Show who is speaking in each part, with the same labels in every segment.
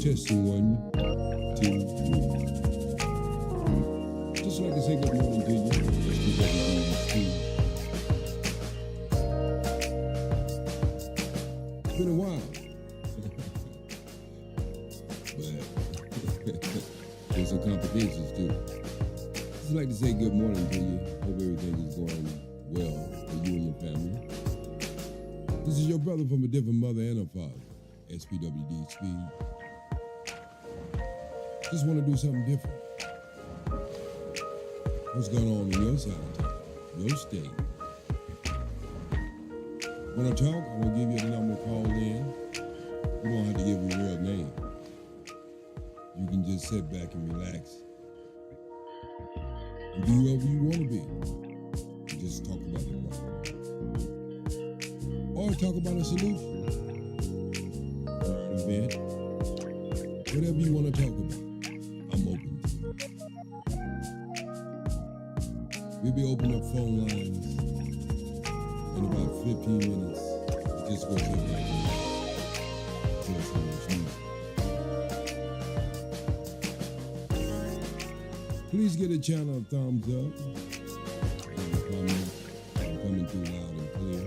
Speaker 1: Testing 1, 2, 3. Just like to say good morning to you. It's been a while. But there's some complications too. Just like to say good morning to you. Hope everything is going well for you and your family. This is your brother from a different mother and a father. SPWD Speed. Just want to do something different. What's going on your side of town, your state? When I talk, I'm going to give you the number to call in. You don't have to give a real name. You can just sit back and relax and be whoever you want to be. And just talk about the problem. Or talk about a solution. Or an event. Whatever you want to talk about. I'm open to it. We'll be opening up phone lines in about 15 minutes. Just go sit back and tell us how much music. Please give the channel a thumbs up. And a comment. I'm coming through loud and clear.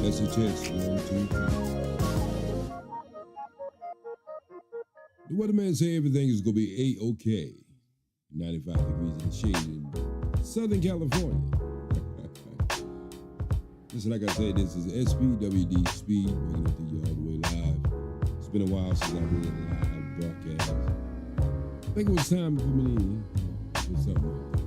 Speaker 1: That's a test. 1, 2, 3. The weatherman say everything is going to be A-OK. 95 degrees in the shade in Southern California. Just like I said, this is SPWD Speed, bringing it to you all the way live. It's been a while since I did a live broadcast. I think it was time for me to do something like that.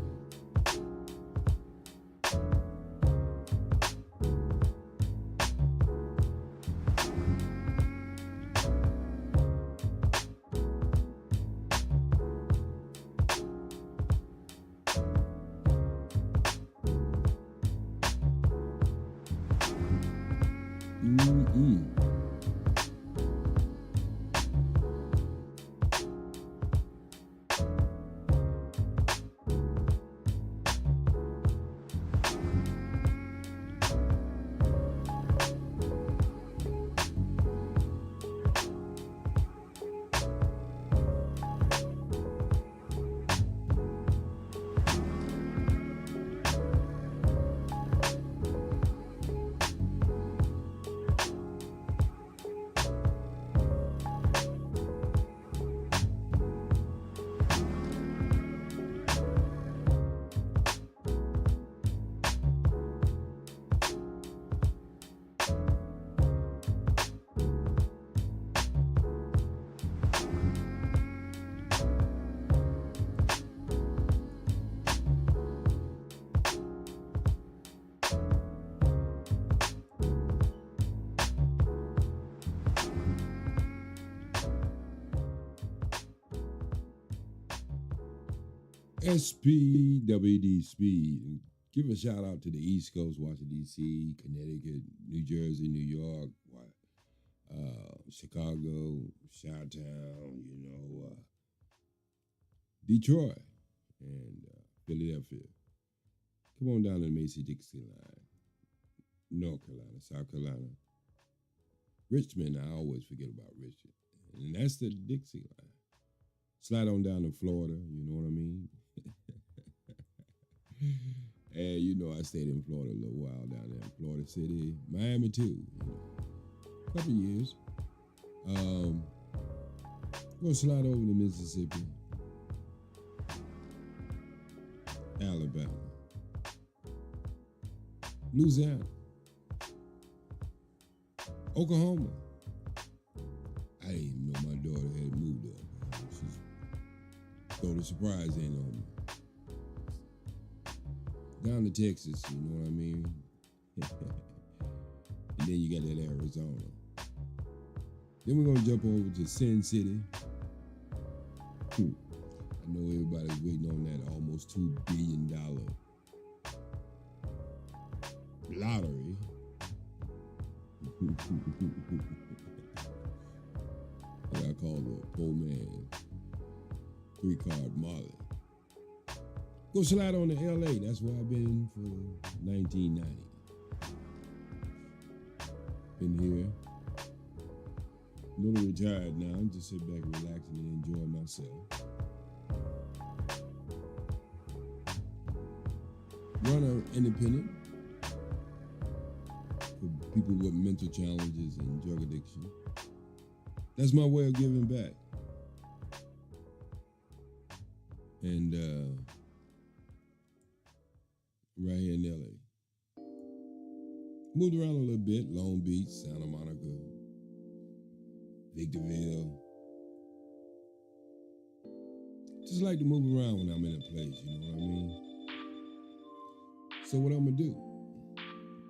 Speaker 1: SPWD Speed. Give a shout out to the East Coast, Washington, D.C., Connecticut, New Jersey, New York, Chicago, Chi-Town, Detroit, and Philadelphia. Come on down to the Macy-Dixie line. North Carolina, South Carolina. Richmond, I always forget about Richmond. And that's the Dixie line. Slide on down to Florida, you know what I mean? And I stayed in Florida a little while down there in Florida City, Miami too, a couple of years. Go slide over to Mississippi, Alabama, Louisiana, Oklahoma. I didn't even know my daughter had moved up. She's throw the surprise in on me. Down to Texas, you know what I mean? And then you got that Arizona. Then we're gonna jump over to Sin City. I know everybody's waiting on that almost $2 billion lottery. What I call the poor man 3-card Molly. Go slide on to LA. That's where I've been for 1990. Been here. A little retired now. I'm just sitting back and relaxing and enjoying myself. Runner independent for people with mental challenges and drug addiction. That's my way of giving back. And right here in LA. Moved around a little bit, Long Beach, Santa Monica, Victorville. Just like to move around when I'm in a place, you know what I mean? So what I'm gonna do,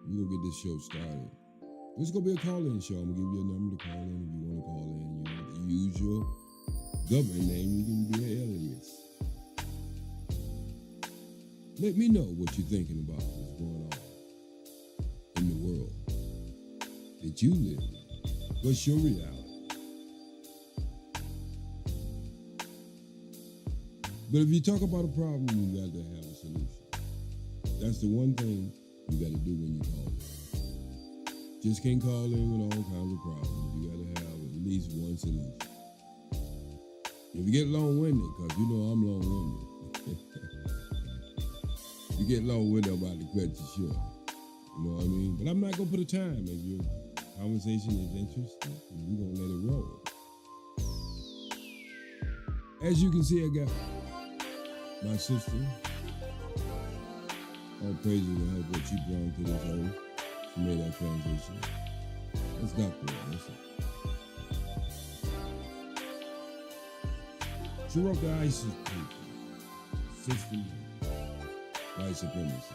Speaker 1: we're gonna get this show started. It's gonna be a call-in show. I'm gonna give you a number to call in if you wanna call in. You have to use your government name. You can be an alias. Let me know what you're thinking about what's going on in the world that you live in. What's your reality? But if you talk about a problem, you got to have a solution. That's the one thing you got to do when you call in. Just can't call in with all kinds of problems. You got to have at least one solution. If you get long-winded, because you know I'm long-winded. You get long-winded about the cut you short. You know what I mean? But I'm not going to put a time. If your conversation is interesting, we're going to let it roll. As you can see, I got my sister. All praises to her what she brought to this earth. She made that transition. That's Dr. That's it. She wrote the ISIS paper. System white supremacy.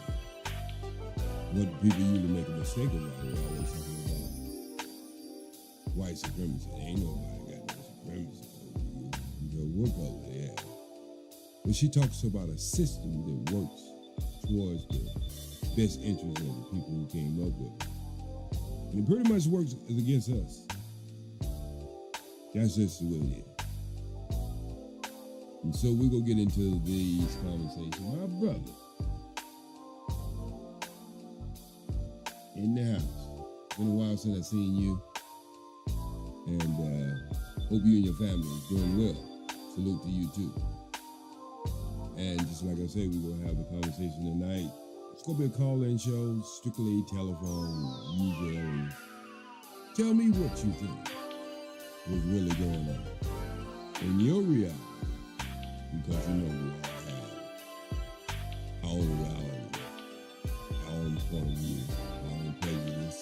Speaker 1: What people usually make a mistake about, they're always talking about white supremacy. Ain't nobody got no supremacy. You know what color they have. But she talks about a system that works towards the best interest of the people who came up with it. And it pretty much works against us. That's just the way it is. And so we're going to get into these conversations. My brother in the house. Been a while since I've seen you. And hope you and your family is doing well. Salute to you too. And just like I said, we're going to have a conversation tonight. It's going to be a call-in show, strictly telephone, usual. Tell me what you think was really going on in your reality. Because you know we all have our own reality, our own point of view, our own prejudice.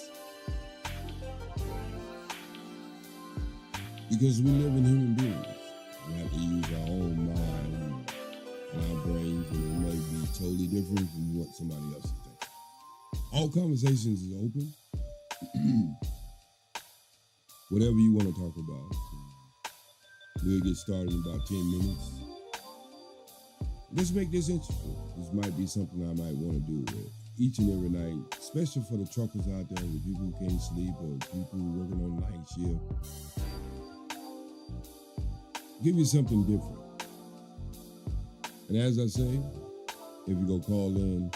Speaker 1: Because we live in human beings. We have to use our own mind and our brains, and it may be totally different from what somebody else is thinking. All conversations is open. Whatever you want to talk about. We'll get started in about 10 minutes. Let's make this interesting. This might be something I might want to do each and every night, especially for the truckers out there, the people who can't sleep or people who are working on night shift. Give you something different. And as I say, if you go call in,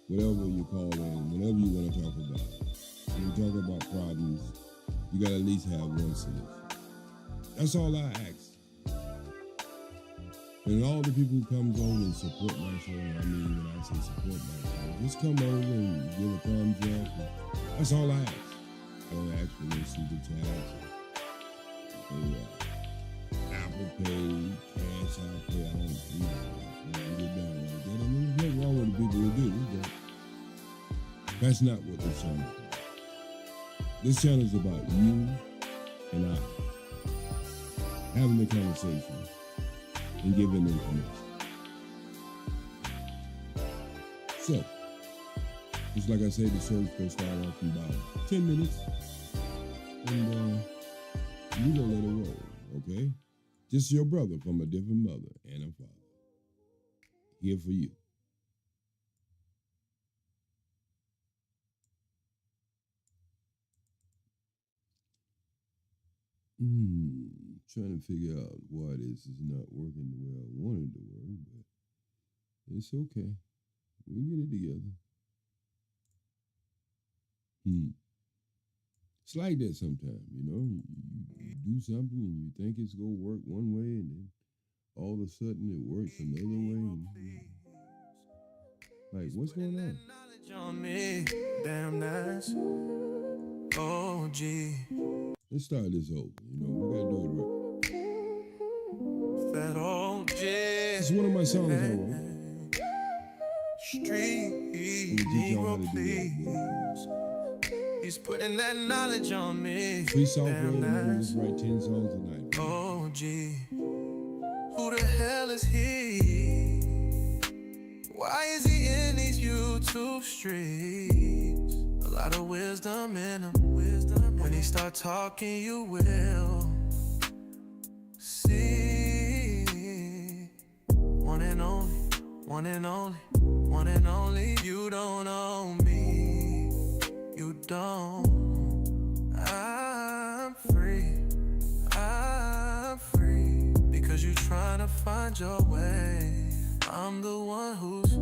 Speaker 1: whatever you call in, whatever you want to talk about, when you talk about problems, you got to at least have one solution. That's all I ask. And all the people who comes on and support my show, I mean, when I say support my show, just come over and give a thumbs up. That's all I ask. I don't ask for no super chats or Apple Pay, Cash Out Pay. I don't get down like that. I mean, there's nothing wrong with the people who do, but that's not what this show is about. This channel is about you and I having the conversation and giving information. So, just like I said, the show's gonna start off in about 10 minutes, and we gonna let it roll, okay? Just your brother from a different mother and a father. Here for you. Trying to figure out why this is not working the way I wanted it to work, but it's okay. We'll get it together. It's like that sometimes, you know. You do something and you think it's gonna work one way, and then all of a sudden it works another way. Like, what's going on? Damn, that's OG. Let's start this over. You know, we gotta do it right. That OG. It's one of my songs I wrote. Street Negro, please. He's putting that knowledge on me. Free software, and just write 10 songs a night. OG. Who the hell is he? Why is he in these YouTube streets? A lot of wisdom in him. When he start talking, you will see. One and only, one and only, one and only. You don't own me. You don't. I'm free. I'm free. Because you trying to find your way. I'm the one who's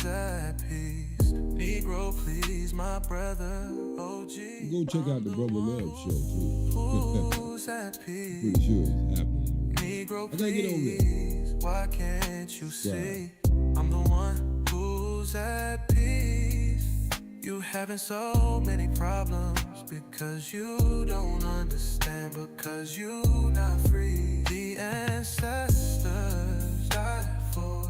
Speaker 1: at peace. Negro, please, my brother, OG. Go check out the Brother Love show, too. Who's at peace? Pretty sure it's happening. Negro, please, why can't you see? I'm the one who's at peace. You having so many problems because you don't understand, because you not free. The ancestors died for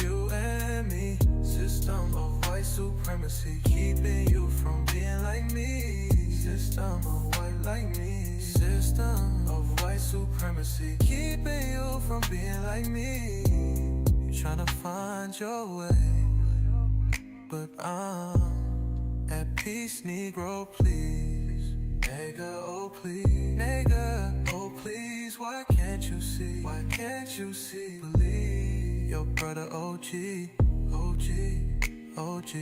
Speaker 1: you and me. System of white supremacy keeping you from being like me. System of white like me. System of white supremacy keeping you from being like me. You tryna find your way, but I'm at peace, Negro, please. Nigga, oh please. Nigga, oh please. Why can't you see? Why can't you see? Believe your brother OG, OG, OG.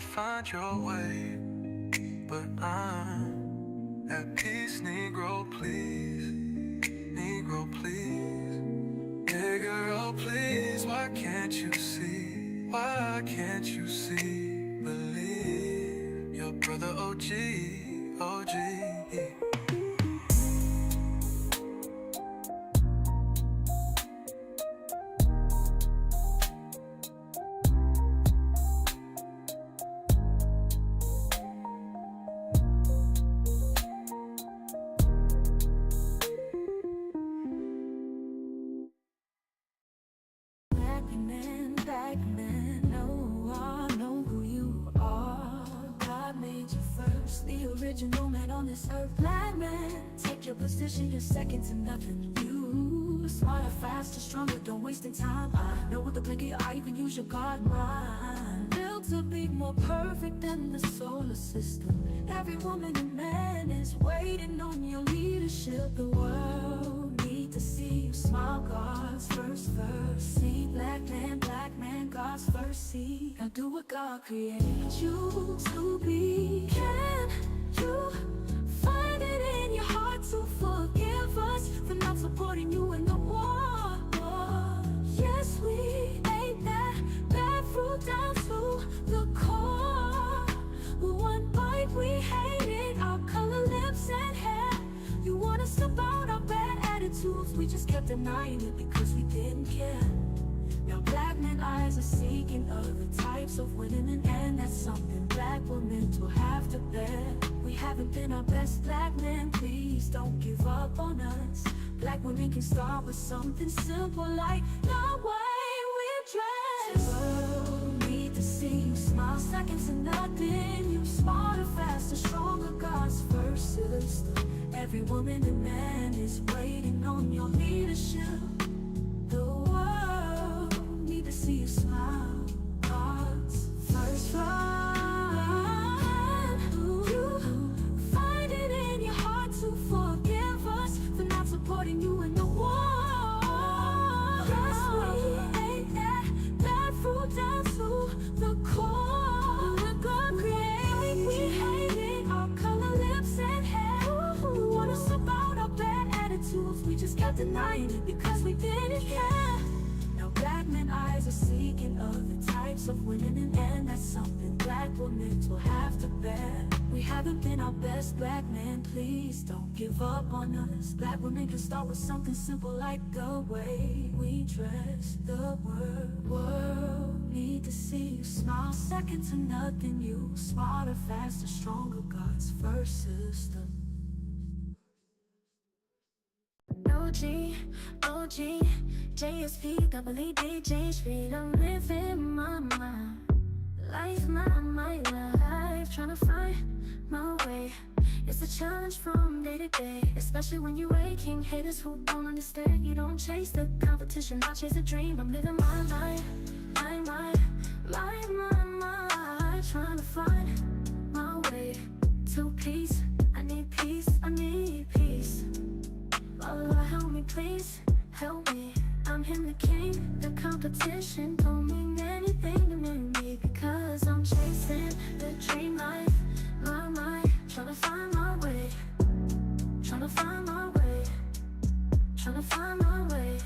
Speaker 1: Find your way, but I'm at peace, Negro, please. Negro, please. Nigga, oh please, why can't you see? Why can't you see? Believe your brother OG, OG.
Speaker 2: You're second to nothing. You smarter, faster, stronger, don't waste time. I know with the blink of your eye you can use your God mind. Built to be more perfect than the solar system. Every woman and man is waiting on your leadership. The world need to see you smile. God's first verse. See black man, God's first seed. Now do what God created you to be. Can you find it in your heart to forgive attitudes, we just kept denying it because we didn't care. Now black men eyes are seeking other types of women, and that's something black women will have to bear. We haven't been our best black men, please don't give up on us. Black women can start with something simple like the way we dress. World need to see you smile, seconds to nothing. You smarter, faster, stronger, God's first sister. Every woman and man is waiting on your leadership. The world need to see you smile, God's first friend. You find it in your heart to forgive us for not supporting you in the war. Yes, we ate that fruit down to the core. The good created, we hated our color, lips, and hair. You want us about our bad attitudes, we just kept denying it because we didn't care. Now black men eyes are seeking other types of women, and that's something black women will have to bear. We haven't been our best black men, please don't give up on us. Black women can start with something simple like the way we dress. The world need to see you smile, second to nothing. You smarter, faster, stronger, God's first sister. OGJAYSPEED, OGJAYSPEED, I'm living my life, my life, trying to find my way. It's a challenge from day to day, especially when you're waking. Haters who don't understand, you don't chase the competition, I chase a dream. I'm living my life, trying to find my way to peace. I need peace, I need peace. Allah, help me, please, help me. I'm him, the king. The competition don't mean anything to me because I'm chasing the dream life, my trying to find my way, trying to find my way, trying to find my way.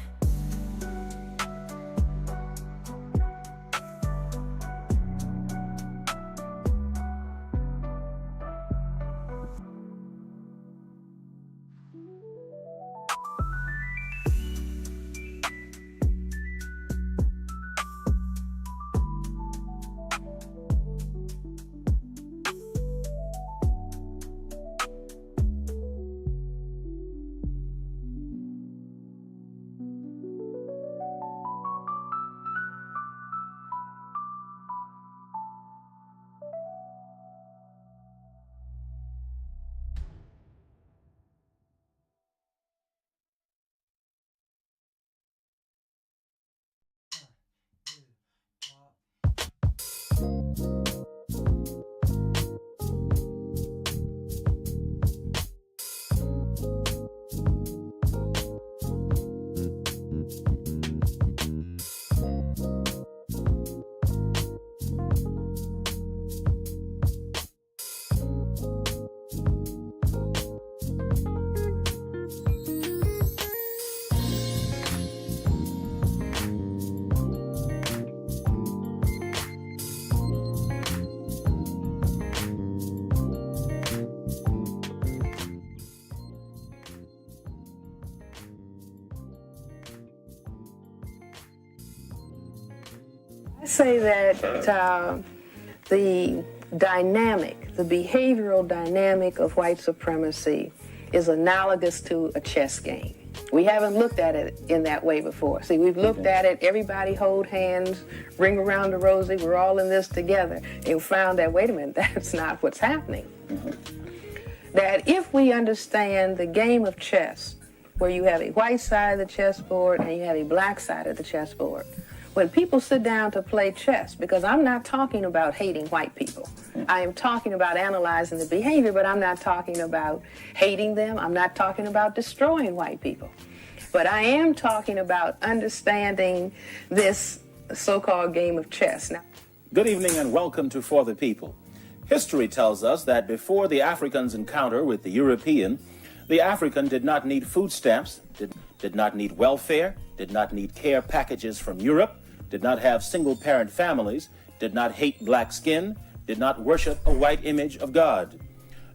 Speaker 3: I say that the dynamic, the behavioral dynamic of white supremacy is analogous to a chess game. We haven't looked at it in that way before. See, we've looked at it, everybody hold hands, ring around the rosy, we're all in this together, and found that, wait a minute, that's not what's happening. That if we understand the game of chess, where you have a white side of the chessboard and you have a black side of the chessboard, when people sit down to play chess, because I'm not talking about hating white people. I am talking about analyzing the behavior, but I'm not talking about hating them. I'm not talking about destroying white people. But I am talking about understanding this so-called game of chess. Now,
Speaker 4: good evening and welcome to For the People. History tells us that before the African's encounter with the European, the African did not need food stamps, did not need welfare, did not need care packages from Europe, did not have single-parent families, did not hate black skin, did not worship a white image of God.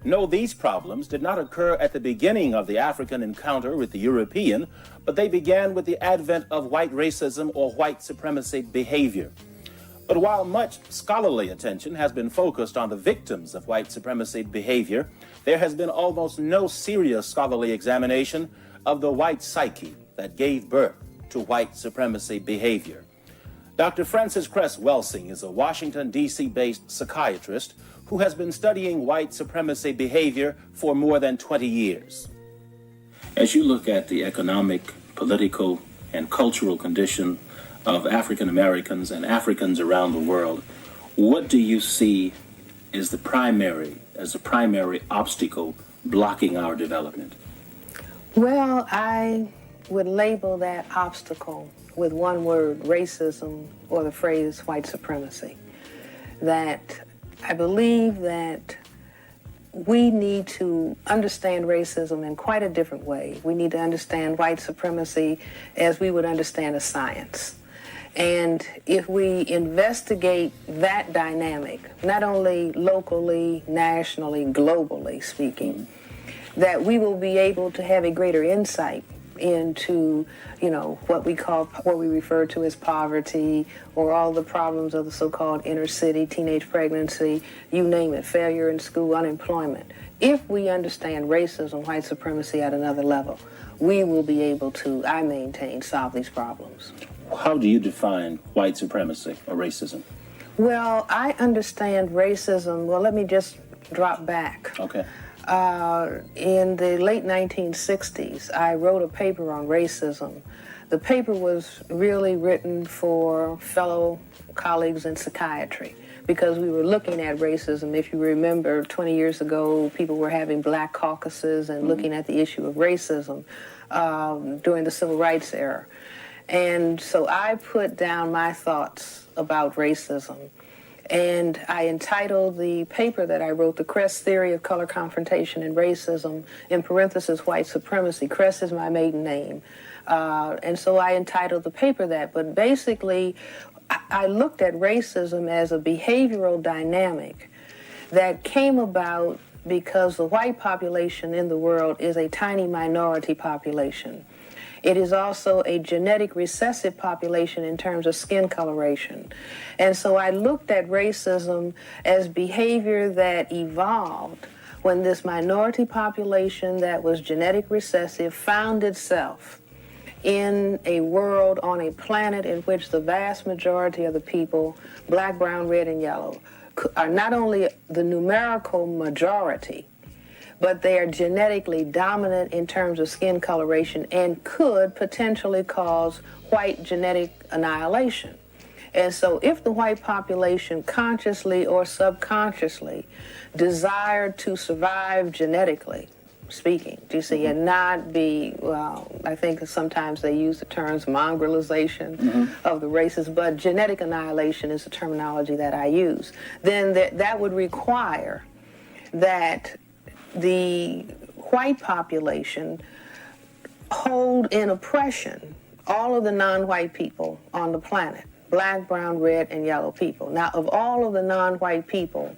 Speaker 4: No, these problems did not occur at the beginning of the African encounter with the European, but they began with the advent of white racism or white supremacy behavior. But while much scholarly attention has been focused on the victims of white supremacy behavior, there has been almost no serious scholarly examination of the white psyche that gave birth to white supremacy behavior. Dr. Frances Cress Welsing is a Washington, D.C.-based psychiatrist who has been studying white supremacy behavior for more than 20 years. As you look at the economic, political, and cultural condition of African Americans and Africans around the world, what do you see as the primary obstacle blocking our development?
Speaker 3: Well, I would label that obstacle with one word: racism, or the phrase white supremacy. That I believe that we need to understand racism in quite a different way. We need to understand white supremacy as we would understand a science. And if we investigate that dynamic, not only locally, nationally, globally speaking, that we will be able to have a greater insight into, what we refer to as poverty, or all the problems of the so-called inner city, teenage pregnancy, you name it, failure in school, unemployment. If we understand racism, white supremacy at another level, we will be able to, I maintain, solve these problems.
Speaker 4: How do you define white supremacy or racism?
Speaker 3: Well, I understand racism. Well, let me just drop back.
Speaker 4: Okay.
Speaker 3: In the late 1960s, I wrote a paper on racism. The paper was really written for fellow colleagues in psychiatry because we were looking at racism. If you remember, 20 years ago, people were having black caucuses and looking at the issue of racism during the civil rights era. And so I put down my thoughts about racism. And I entitled the paper that I wrote, The Cress Theory of Color Confrontation and Racism, in parentheses, White Supremacy. Cress is my maiden name. And so I entitled the paper that. But basically, I looked at racism as a behavioral dynamic that came about because the white population in the world is a tiny minority population. It is also a genetic recessive population in terms of skin coloration. And so I looked at racism as behavior that evolved when this minority population that was genetic recessive found itself in a world, on a planet in which the vast majority of the people, black, brown, red, and yellow, are not only the numerical majority, but they are genetically dominant in terms of skin coloration and could potentially cause white genetic annihilation. And so if the white population consciously or subconsciously desired to survive genetically speaking, do you see, and not be, well, I think sometimes they use the terms mongrelization of the races, but genetic annihilation is the terminology that I use, then that would require that the white population hold in oppression all of the non-white people on the planet, black, brown, red, and yellow people. Now, of all of the non-white people,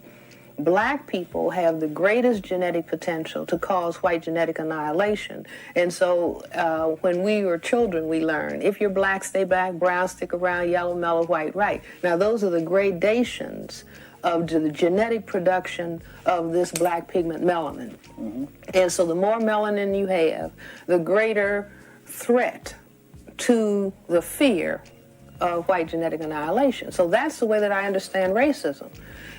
Speaker 3: black people have the greatest genetic potential to cause white genetic annihilation. And so when we were children, we learned, if you're black, stay back, brown, stick around, yellow, mellow, white, right. Now, those are the gradations of the genetic production of this black pigment melanin. And so the more melanin you have, the greater threat to the fear of white genetic annihilation. So that's the way that I understand racism.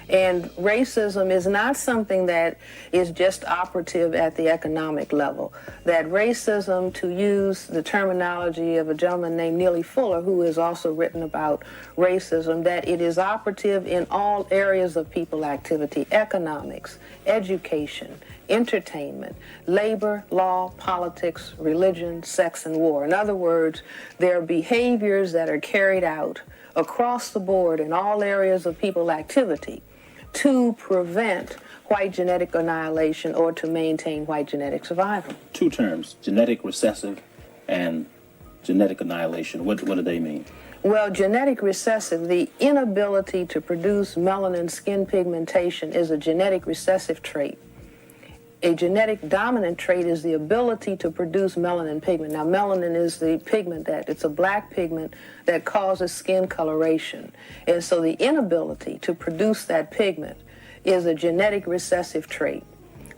Speaker 3: And racism is not something that is just operative at the economic level. That racism, to use the terminology of a gentleman named Neely Fuller, who has also written about racism, that it is operative in all areas of people activity: economics, education, entertainment, labor, law, politics, religion, sex, and war. In other words, there are behaviors that are carried out across the board in all areas of people activity to prevent white genetic annihilation or to maintain white genetic survival.
Speaker 4: Two terms, genetic recessive and genetic annihilation. What do they mean?
Speaker 3: Well, genetic recessive, the inability to produce melanin skin pigmentation, is a genetic recessive trait. a genetic dominant trait is the ability to produce melanin pigment. Now, melanin is the pigment it's a black pigment that causes skin coloration. And so the inability to produce that pigment is a genetic recessive trait,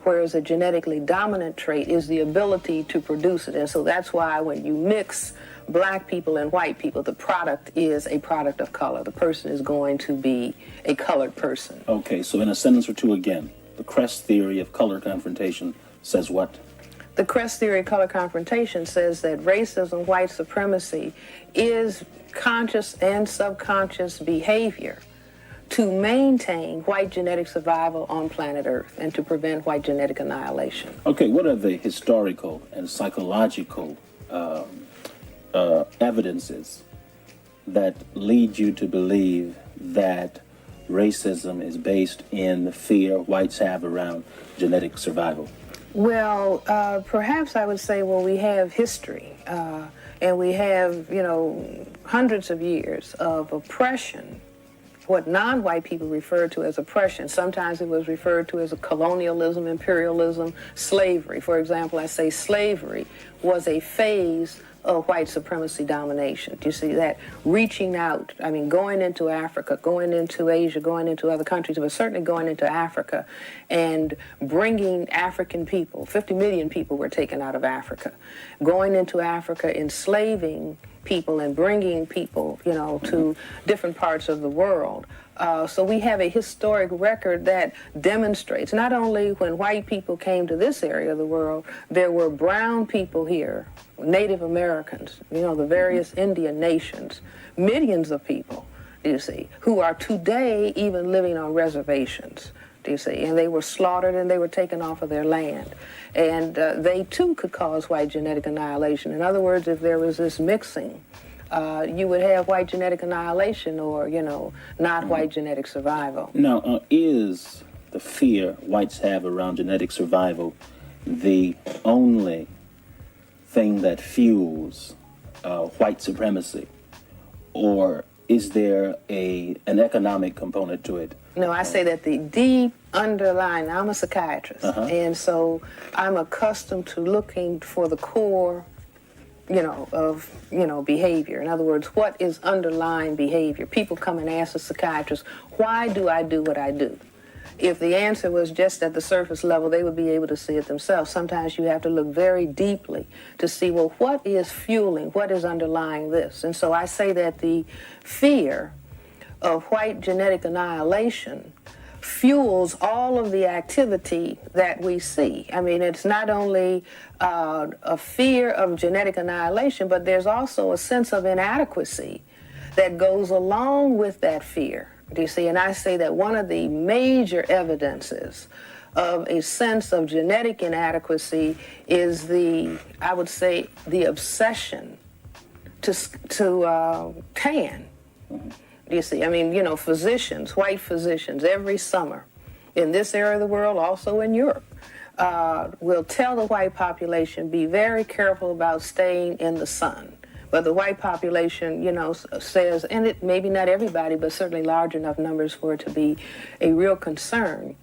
Speaker 3: whereas a genetically dominant trait is the ability to produce it. And so that's why when you mix black people and white people, the product is a product of color. The person is going to be a colored person.
Speaker 4: Okay, so in a sentence or two again, the Kress theory of color confrontation says what?
Speaker 3: The Kress theory of color confrontation says that racism, white supremacy, is conscious and subconscious behavior to maintain white genetic survival on planet Earth and to prevent white genetic annihilation.
Speaker 4: Okay, what are the historical and psychological evidences that lead you to believe that racism is based in the fear whites have around genetic survival?
Speaker 3: Well, perhaps I would say, well, we have history, and we have, hundreds of years of oppression, what non-white people refer to as oppression. Sometimes it was referred to as a colonialism, imperialism, slavery. For example, I say slavery was a phase of white supremacy domination. Do you see that? Reaching out, going into Africa, going into Asia, going into other countries, but certainly going into Africa and bringing African people, 50 million people were taken out of Africa, going into Africa, enslaving people and bringing people, to different parts of the world. So we have a historic record that demonstrates not only when white people came to this area of the world, there were brown people here, Native Americans, the various Indian nations, millions of people, do you see, who are today even living on reservations, do you see, and they were slaughtered and they were taken off of their land. And they too could cause white genetic annihilation. In other words, if there was this mixing, you would have white genetic annihilation or, not white genetic survival.
Speaker 4: Now, is the fear whites have around genetic survival the only thing that fuels white supremacy? Or is there an economic component to it?
Speaker 3: No, I say that the deep underlying, I'm a psychiatrist, and so I'm accustomed to looking for the core of behavior. In other words, what is underlying behavior? People come and ask a psychiatrist, why do I do what I do? If the answer was just at the surface level, they would be able to see it themselves. Sometimes you have to look very deeply to see, well, what is fueling, what is underlying this? And so I say that the fear of white genetic annihilation fuels all of the activity that we see. It's not only a fear of genetic annihilation, but there's also a sense of inadequacy that goes along with that fear. Do you see? And I say that one of the major evidences of a sense of genetic inadequacy is I would say, the obsession to tan. Do you see? Physicians, white physicians, every summer in this area of the world, also in Europe, will tell the white population, be very careful about staying in the sun. But the white population, says, and it maybe not everybody, but certainly large enough numbers for it to be a real concern.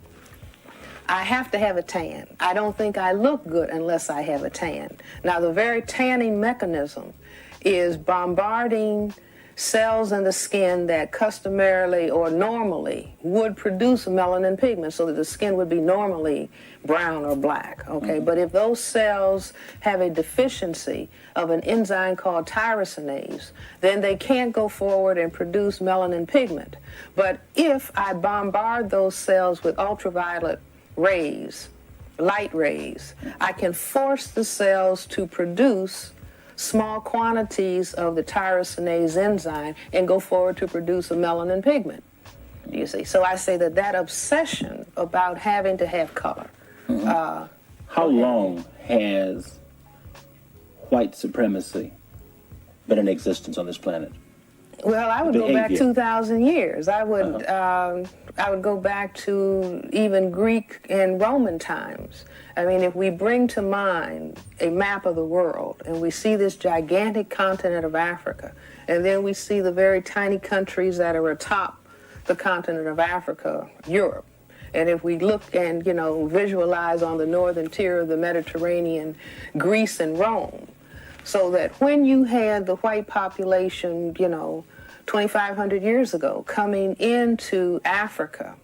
Speaker 3: I have to have a tan. I don't think I look good unless I have a tan. Now, the very tanning mechanism is bombarding cells in the skin that customarily or normally would produce melanin pigment so that the skin would be normally brown or black, okay? But if those cells have a deficiency of an enzyme called tyrosinase, then they can't go forward and produce melanin pigment. But if I bombard those cells with ultraviolet rays, light rays, I can force the cells to produce small quantities of the tyrosinase enzyme and go forward to produce a melanin pigment. You see? So I say that obsession about having to have color.
Speaker 4: How long has white supremacy been in existence on this planet?
Speaker 3: Well, I would go back 2,000 years. I would go back to even Greek and Roman times. If we bring to mind a map of the world and we see this gigantic continent of Africa, and then we see the very tiny countries that are atop the continent of Africa, Europe, And if we look and, visualize on the northern tier of the Mediterranean, Greece and Rome, so that when you had the white population, 2,500 years ago coming into Africa,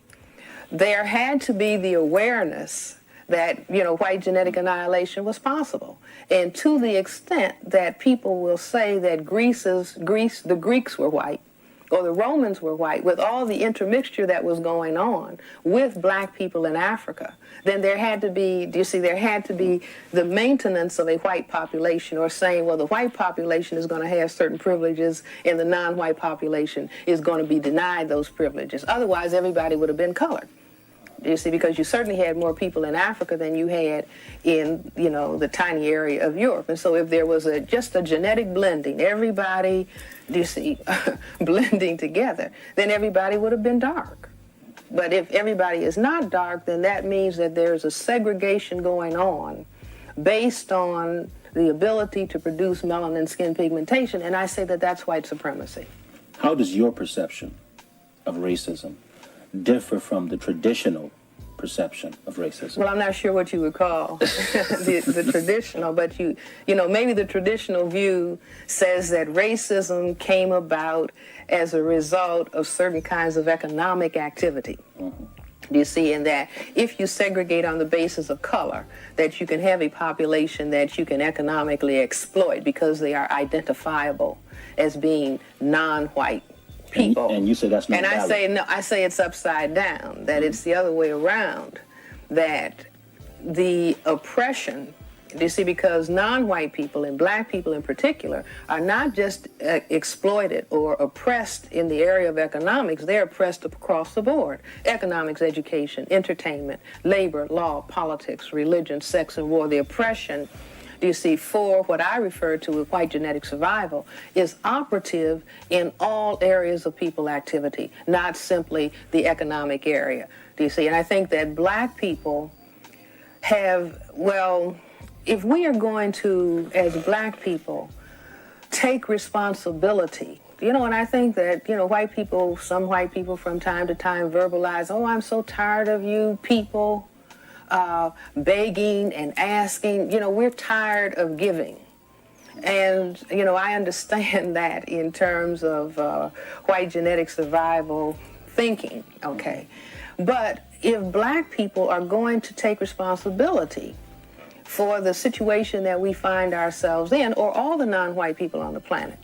Speaker 3: there had to be the awareness that, white genetic annihilation was possible. And to the extent that people will say that the Greeks were white, or the Romans were white, with all the intermixture that was going on with black people in Africa, then there had to be, there had to be the maintenance of a white population, or saying, well, the white population is going to have certain privileges and the non-white population is going to be denied those privileges. Otherwise, everybody would have been colored. Because you certainly had more people in Africa than you had in, the tiny area of Europe. And so if there was just a genetic blending, everybody, blending together, then everybody would have been dark. But if everybody is not dark, then that means that there's a segregation going on based on the ability to produce melanin skin pigmentation, and I say that that's white supremacy.
Speaker 4: How does your perception of racism differ from the traditional perception of racism?
Speaker 3: Well, I'm not sure what you would call the traditional, but maybe the traditional view says that racism came about as a result of certain kinds of economic activity. You see, in that if you segregate on the basis of color, that you can have a population that you can economically exploit because they are identifiable as being non-white people.
Speaker 4: And you say that's not
Speaker 3: valid. And I say, no, I say it's upside down, that it's the other way around, that the oppression, because non-white people and black people in particular are not just exploited or oppressed in the area of economics, they're oppressed across the board. Economics, education, entertainment, labor, law, politics, religion, sex, and war. The oppression, for what I refer to as white genetic survival is operative in all areas of people activity, not simply the economic area. And I think that black people have, if we are going to, as black people, take responsibility, and I think that, some white people from time to time verbalize, oh, I'm so tired of you people begging and asking. We're tired of giving. And, I understand that in terms of white genetic survival thinking, okay? But if black people are going to take responsibility for the situation that we find ourselves in, or all the non-white people on the planet,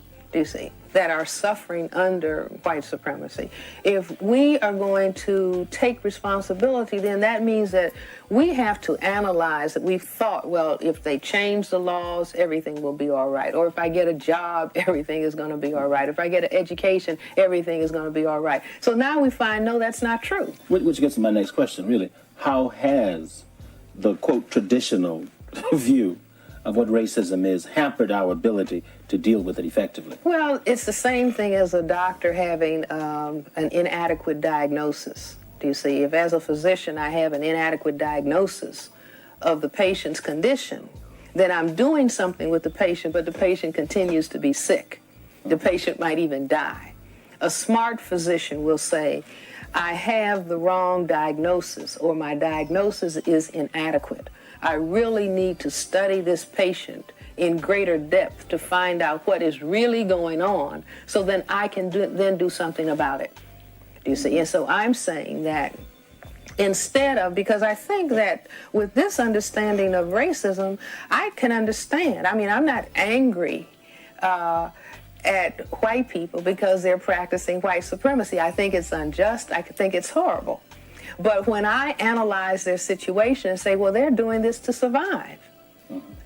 Speaker 3: that are suffering under white supremacy, if we are going to take responsibility, then that means that we have to analyze that we've thought, well, if they change the laws, everything will be all right. Or if I get a job, everything is going to be all right. If I get an education, everything is going to be all right. So now we find, no, that's not true.
Speaker 4: Which gets to my next question, really. How has the, quote, traditional view of what racism is hampered our ability to deal with it effectively?
Speaker 3: Well, it's the same thing as a doctor having an inadequate diagnosis. If as a physician I have an inadequate diagnosis of the patient's condition, then I'm doing something with the patient, but the patient continues to be sick. The patient might even die. A smart physician will say, I have the wrong diagnosis, or my diagnosis is inadequate. I really need to study this patient in greater depth to find out what is really going on, so then I can then do something about it. And so I'm saying that instead of, because I think that with this understanding of racism, I can understand. I mean, I'm not angry at white people because they're practicing white supremacy. I think it's unjust. I think it's horrible. But when I analyze their situation and say, well, they're doing this to survive.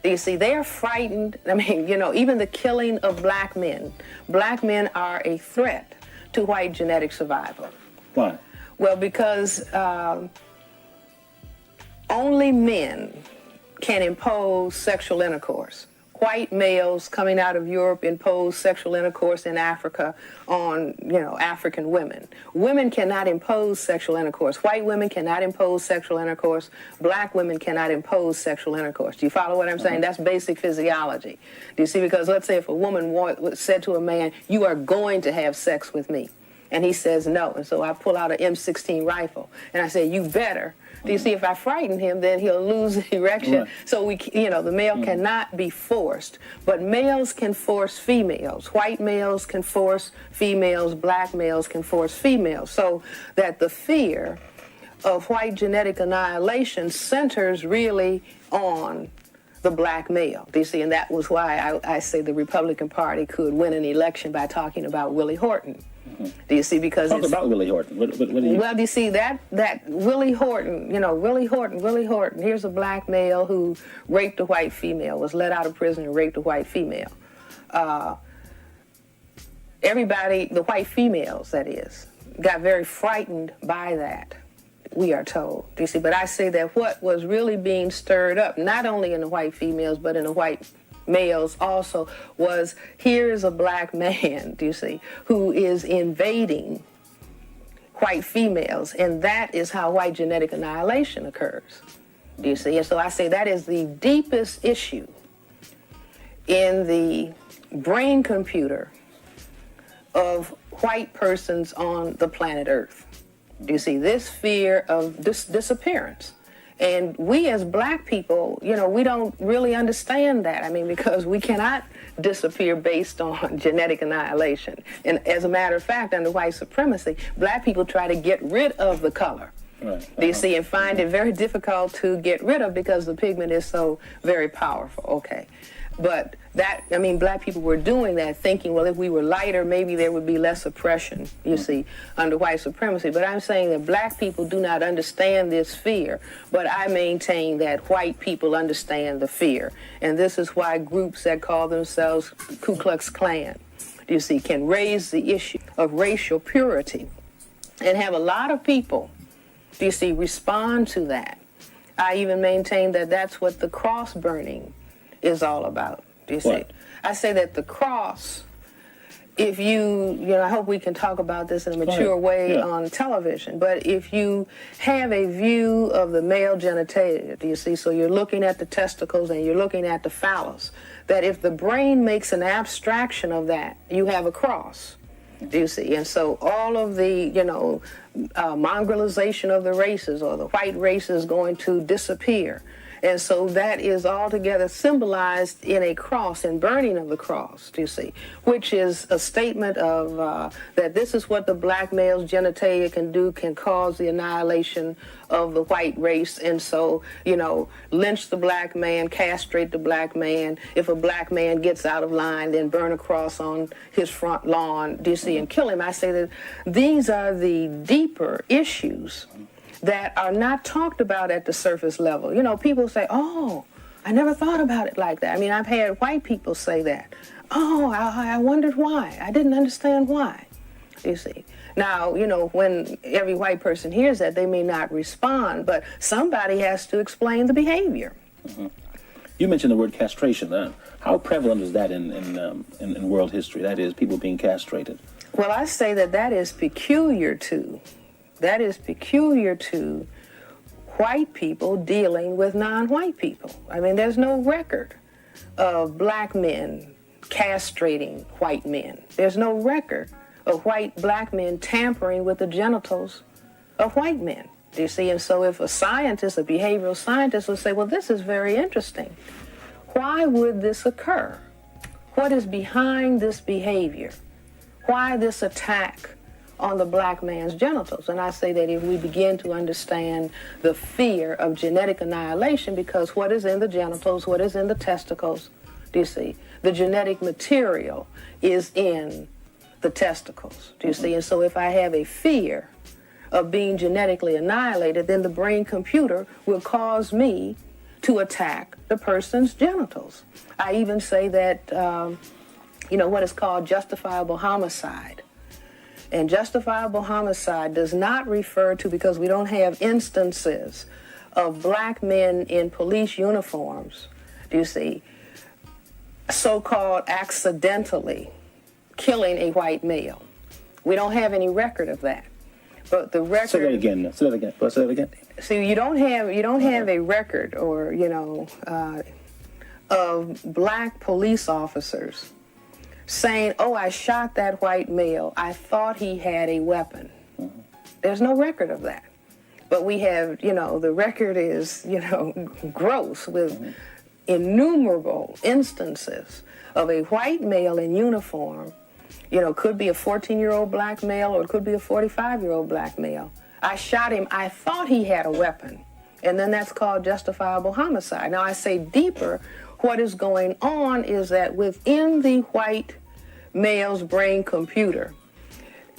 Speaker 3: They are frightened. I mean, even the killing of black men are a threat to white genetic survival.
Speaker 4: Why?
Speaker 3: Well, because only men can impose sexual intercourse. White males coming out of Europe impose sexual intercourse in Africa on, African women. Women cannot impose sexual intercourse. White women cannot impose sexual intercourse. Black women cannot impose sexual intercourse. Do you follow what I'm saying? That's basic physiology. Do you see? Because let's say if a woman said to a man, you are going to have sex with me, And he says no. And so I pull out an M16 rifle. And I say, you better. Do you see, if I frighten him, then he'll lose the erection. Right. So the male cannot be forced. But males can force females. White males can force females. Black males can force females. So that the fear of white genetic annihilation centers really on the black male. Do you see? And that was why I say the Republican Party could win an election by talking about Willie Horton. Do you see? Because
Speaker 4: talk about Willie Horton. What do you...
Speaker 3: Well, do you see that Willie Horton? Willie Horton. Here's a black male who raped a white female, was let out of prison and raped a white female. Everybody, the white females, that is, got very frightened by that, we are told. Do you see? But I say that what was really being stirred up, not only in the white females, but in the white males also, was here is a black man, do you see, who is invading white females, and that is how white genetic annihilation occurs. Do you see? And so I say that is the deepest issue in the brain computer of white persons on the planet Earth. Do you see? This fear of disappearance. And we as black people, we don't really understand that. I mean, because we cannot disappear based on genetic annihilation. And as a matter of fact, under white supremacy, black people try to get rid of the color. Right. Do you see? And find it very difficult to get rid of because the pigment is so very powerful. Okay. But black people were doing that, thinking, well, if we were lighter, maybe there would be less oppression, you see, under white supremacy. But I'm saying that black people do not understand this fear, but I maintain that white people understand the fear. And this is why groups that call themselves Ku Klux Klan, you see, can raise the issue of racial purity and have a lot of people, you see, respond to that. I even maintain that that's what the cross burning is all about. Do you see? What? I say that the cross, if I hope we can talk about this in a mature way on television, but if you have a view of the male genitalia, do you see? So you're looking at the testicles and you're looking at the phallus, that if the brain makes an abstraction of that, you have a cross. Do you see? And so all of the, mongrelization of the races or the white race is going to disappear. And so that is altogether symbolized in a cross and burning of the cross, do you see, which is a statement of that this is what the black male's genitalia can cause the annihilation of the white race. And so, lynch the black man, castrate the black man. If a black man gets out of line, then burn a cross on his front lawn, do you see, and kill him. I say that these are the deeper issues that are not talked about at the surface level. People say, oh, I never thought about it like that. I mean, I've had white people say that. Oh, I wondered why. I didn't understand why, you see. Now, when every white person hears that, they may not respond, but somebody has to explain the behavior.
Speaker 4: Mm-hmm. You mentioned the word castration. How prevalent is that in world history? That is, people being castrated.
Speaker 3: Well, I say that is peculiar to white people dealing with non-white people. I mean, there's no record of black men castrating white men. There's no record of black men tampering with the genitals of white men. Do you see? And so if a behavioral scientist would say, well, this is very interesting. Why would this occur? What is behind this behavior? Why this attack on the black man's genitals? And I say that if we begin to understand the fear of genetic annihilation, because what is in the genitals, what is in the testicles, do you see? The genetic material is in the testicles, do you see? And so if I have a fear of being genetically annihilated, then the brain computer will cause me to attack the person's genitals. I even say that, what is called justifiable homicide. And justifiable homicide does not refer to, because we don't have instances of black men in police uniforms, do you see, so-called accidentally killing a white male. We don't have any record of that. But the record...
Speaker 4: Say that again. Say that again.
Speaker 3: See, you don't have a record, of black police officers saying, oh, I shot that white male. I thought he had a weapon. There's no record of that. But we have, the record is, gross with innumerable instances of a white male in uniform, could be a 14-year-old black male or it could be a 45-year-old black male. I shot him. I thought he had a weapon. And then that's called justifiable homicide. Now, I say deeper, what is going on is that within the white male's brain computer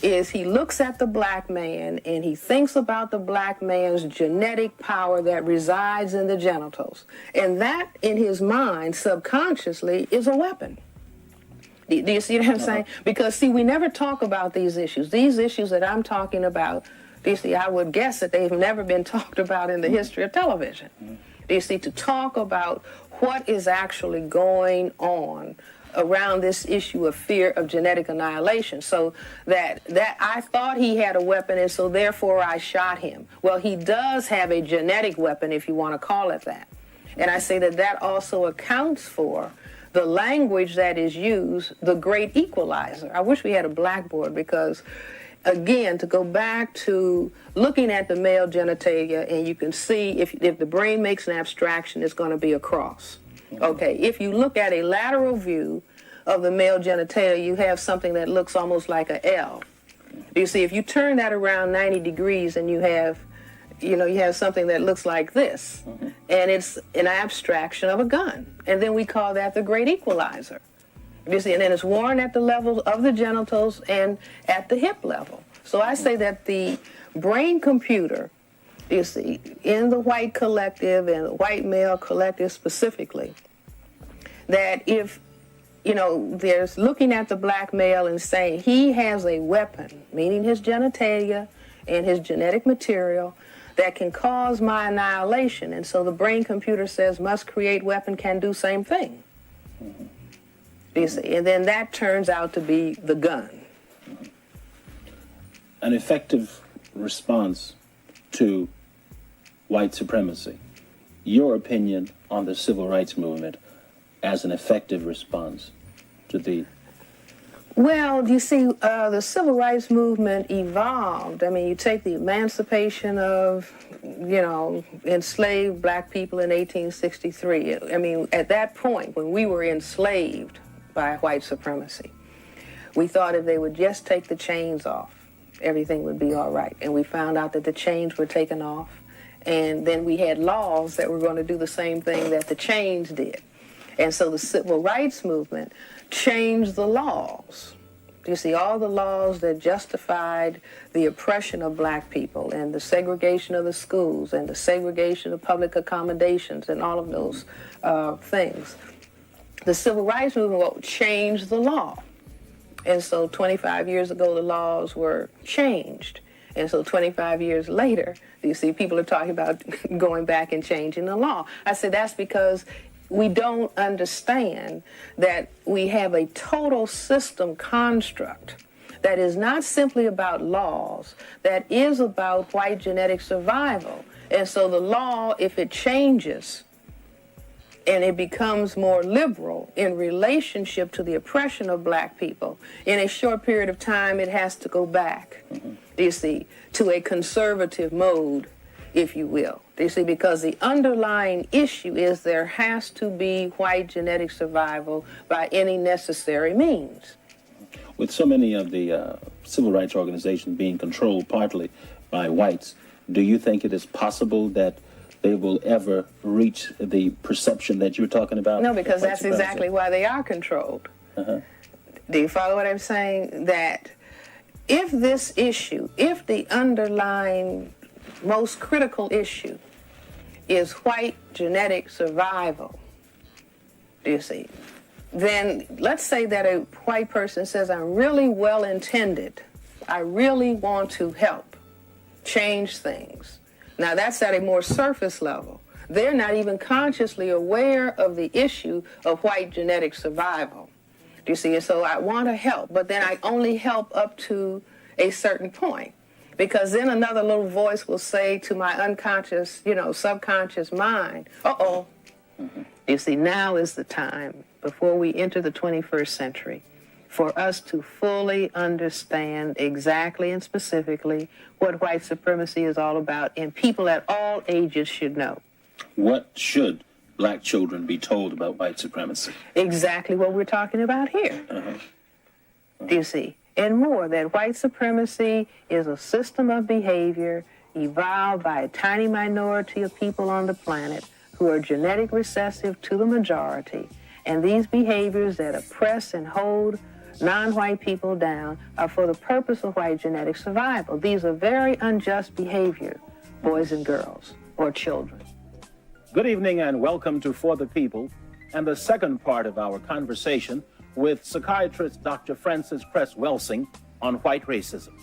Speaker 3: is he looks at the black man and he thinks about the black man's genetic power that resides in the genitals. And that, in his mind, subconsciously, is a weapon. Do you see what I'm saying? Because, see, we never talk about these issues. These issues that I'm talking about, do you see, I would guess that they've never been talked about in the history of television. Do you see, to talk about what is actually going on around this issue of fear of genetic annihilation. So that I thought he had a weapon and so therefore I shot him. Well, he does have a genetic weapon, if you want to call it that. And I say that also accounts for the language that is used, the great equalizer. I wish we had a blackboard because, again, to go back to looking at the male genitalia, and you can see if the brain makes an abstraction, it's going to be a cross. Okay, if you look at a lateral view of the male genitalia, you have something that looks almost like a L. You see, if you turn that around 90 degrees and you have something that looks like this, and it's an abstraction of a gun. And then we call that the great equalizer. You see, and then it's worn at the levels of the genitals and at the hip level. So I say that the brain computer, you see, in the white collective and the white male collective specifically, that if, there's looking at the black male and saying he has a weapon, meaning his genitalia and his genetic material, that can cause my annihilation. And so the brain computer says must create weapon, can do same thing. You see, and then that turns out to be the gun.
Speaker 4: An effective response to white supremacy. Your opinion on the civil rights movement as an effective response to the...
Speaker 3: Well, you see, the civil rights movement evolved. I mean, you take the emancipation of, enslaved black people in 1863. I mean, at that point, when we were enslaved by white supremacy, we thought if they would just take the chains off, everything would be all right. And we found out that the chains were taken off. And then we had laws that were going to do the same thing that the chains did. And so the civil rights movement changed the laws. You see, all the laws that justified the oppression of black people and the segregation of the schools and the segregation of public accommodations and all of those things. The civil rights movement changed the law. And so 25 years ago, the laws were changed. And so 25 years later, you see, people are talking about going back and changing the law. I said that's because we don't understand that we have a total system construct that is not simply about laws, that is about white genetic survival. And so the law, if it changes and it becomes more liberal in relationship to the oppression of black people, in a short period of time, it has to go back, you see, to a conservative mode, if you will. You see, because the underlying issue is there has to be white genetic survival by any necessary means.
Speaker 4: With so many of the civil rights organizations being controlled partly by whites, do you think it is possible that they will ever reach the perception that you're talking about?
Speaker 3: No, because that's exactly why they are controlled. Do you follow what I'm saying? That if this issue, if the underlying most critical issue is white genetic survival, do you see? Then let's say that a white person says, I'm really well-intended. I really want to help change things. Now, that's at a more surface level. They're not even consciously aware of the issue of white genetic survival. Do you see? And so I want to help, but then I only help up to a certain point. Because then another little voice will say to my unconscious, subconscious mind, You see, now is the time, before we enter the 21st century, for us to fully understand exactly and specifically what white supremacy is all about, and people at all ages should know.
Speaker 4: What should black children be told about white supremacy?
Speaker 3: Exactly what we're talking about here. Do you see? And more, that white supremacy is a system of behavior evolved by a tiny minority of people on the planet who are genetic recessive to the majority. And these behaviors that oppress and hold non-white people down are for the purpose of white genetic survival. These are very unjust behavior, boys and girls, or children.
Speaker 4: Good evening and welcome to For the People and the second part of our conversation with psychiatrist Dr. Frances Cress Welsing on white racism.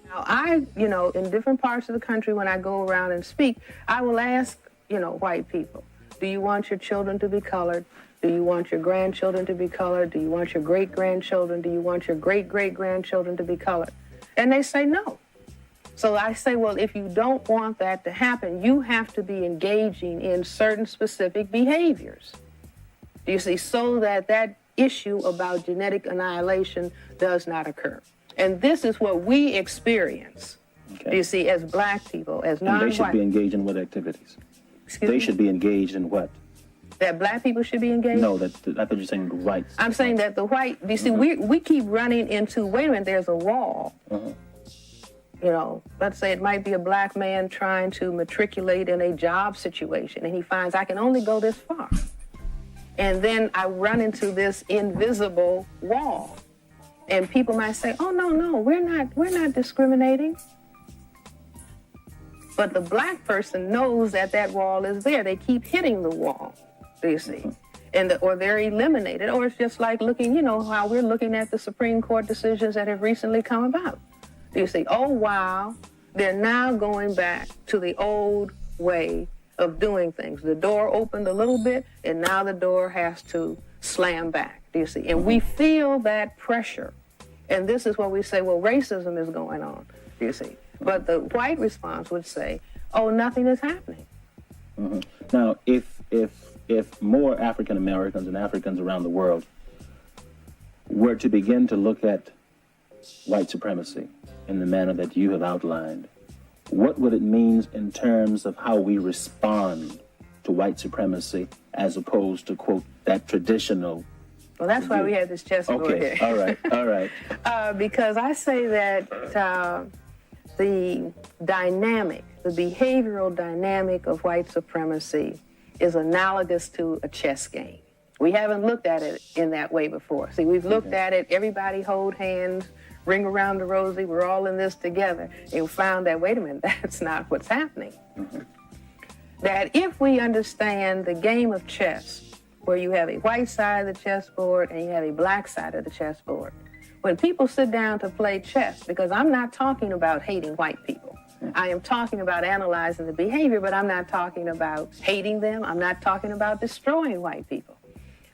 Speaker 3: Now, in different parts of the country, when I go around and speak, I will ask, white people, do you want your children to be colored? Do you want your grandchildren to be colored? Do you want your great-grandchildren? Do you want your great-great-grandchildren to be colored? And they say no. So I say, well, if you don't want that to happen, you have to be engaging in certain specific behaviors. You see, so that that issue about genetic annihilation does not occur. And this is what we experience, you see, as black people, as non-white.
Speaker 4: And they should be engaged in what activities? They should be engaged in what?
Speaker 3: That black people should be engaged?
Speaker 4: No, I thought you were saying the whites.
Speaker 3: I'm saying that the white, you see, we keep running into, wait a minute, there's a wall. Let's say it might be a black man trying to matriculate in a job situation, and he finds I can only go this far. And then I run into this invisible wall. And people might say, oh, no, we're not discriminating. But the black person knows that that wall is there. They keep hitting the wall, do you see? Or they're eliminated. Or it's just like looking, how we're looking at the Supreme Court decisions that have recently come about. Do you see? Oh, wow, they're now going back to the old way of doing things. The door opened a little bit, and now the door has to slam back, do you see? And we feel that pressure. And this is what we say, well, racism is going on, do you see? But the white response would say, oh, nothing is happening.
Speaker 4: Now, if more African Americans and Africans around the world were to begin to look at white supremacy in the manner that you have outlined, what would it mean in terms of how we respond to white supremacy as opposed to, quote, that traditional?
Speaker 3: Well, that's why we had this chessboard here.
Speaker 4: Okay, all right.
Speaker 3: Because I say that the dynamic, the behavioral dynamic of white supremacy is analogous to a chess game. We haven't looked at it in that way before. See, we've looked at it, everybody hold hands, ring around the rosy, we're all in this together, and we found that, wait a minute, that's not what's happening. That if we understand the game of chess, where you have a white side of the chessboard and you have a black side of the chessboard, when people sit down to play chess, because I'm not talking about hating white people, I am talking about analyzing the behavior, but I'm not talking about hating them, I'm not talking about destroying white people.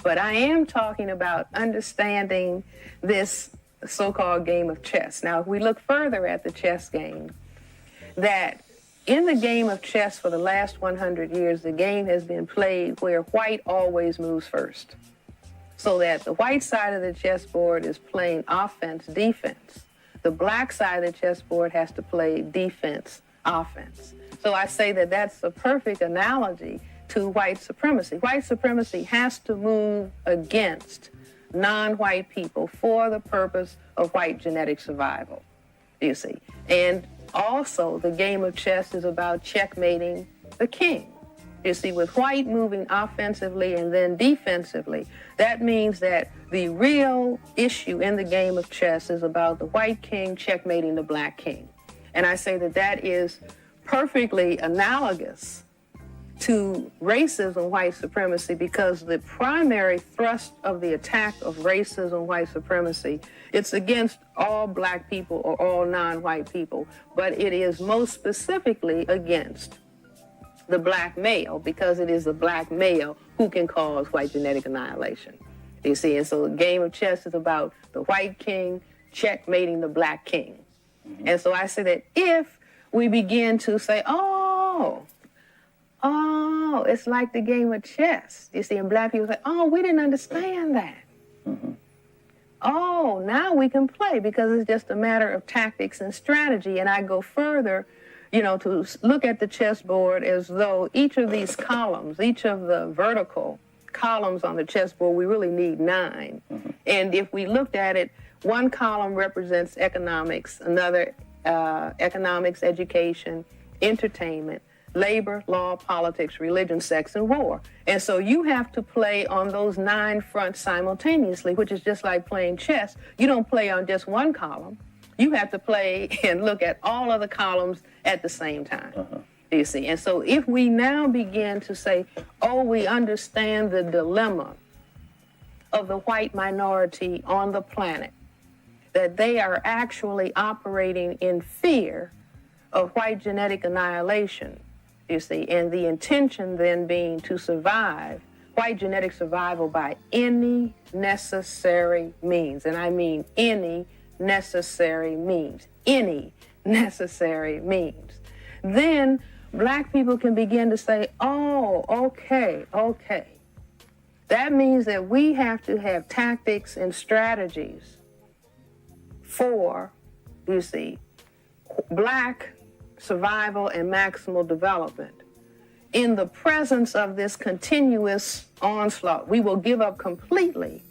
Speaker 3: But I am talking about understanding this so-called game of chess. Now, if we look further at the chess game, that in the game of chess for the last 100 years, the game has been played where white always moves first. So that the white side of the chessboard is playing offense, defense. The black side of the chessboard has to play defense, offense. So I say that that's a perfect analogy to white supremacy. White supremacy has to move against non-white people for the purpose of white genetic survival, you see. And also, the game of chess is about checkmating the king. You see, with white moving offensively and then defensively, that means that the real issue in the game of chess is about the white king checkmating the black king. And I say that that is perfectly analogous to racism, white supremacy, because the primary thrust of the attack of racism, white supremacy, it's against all black people or all non-white people, but it is most specifically against the black male, because it is the black male who can cause white genetic annihilation. You see, and so the game of chess is about the white king checkmating the black king. And so I say that if we begin to say, oh, it's like the game of chess. You see, and black people say, oh, we didn't understand that. Oh, now we can play because it's just a matter of tactics and strategy. And I go further, to look at the chessboard as though each of these columns, each of the vertical columns on the chessboard, we really need 9. And if we looked at it, one column represents economics, another economics, education, entertainment, labor, law, politics, religion, sex, and war. And so you have to play on those 9 fronts simultaneously, which is just like playing chess. You don't play on just one column. You have to play and look at all of the columns at the same time. You see? And so if we now begin to say, oh, we understand the dilemma of the white minority on the planet, that they are actually operating in fear of white genetic annihilation, you see, and the intention then being to survive, white genetic survival by any necessary means. And I mean any necessary means. Any necessary means. Then black people can begin to say, oh, okay. That means that we have to have tactics and strategies for, you see, black survival and maximal development. In the presence of this continuous onslaught, we will give up completely,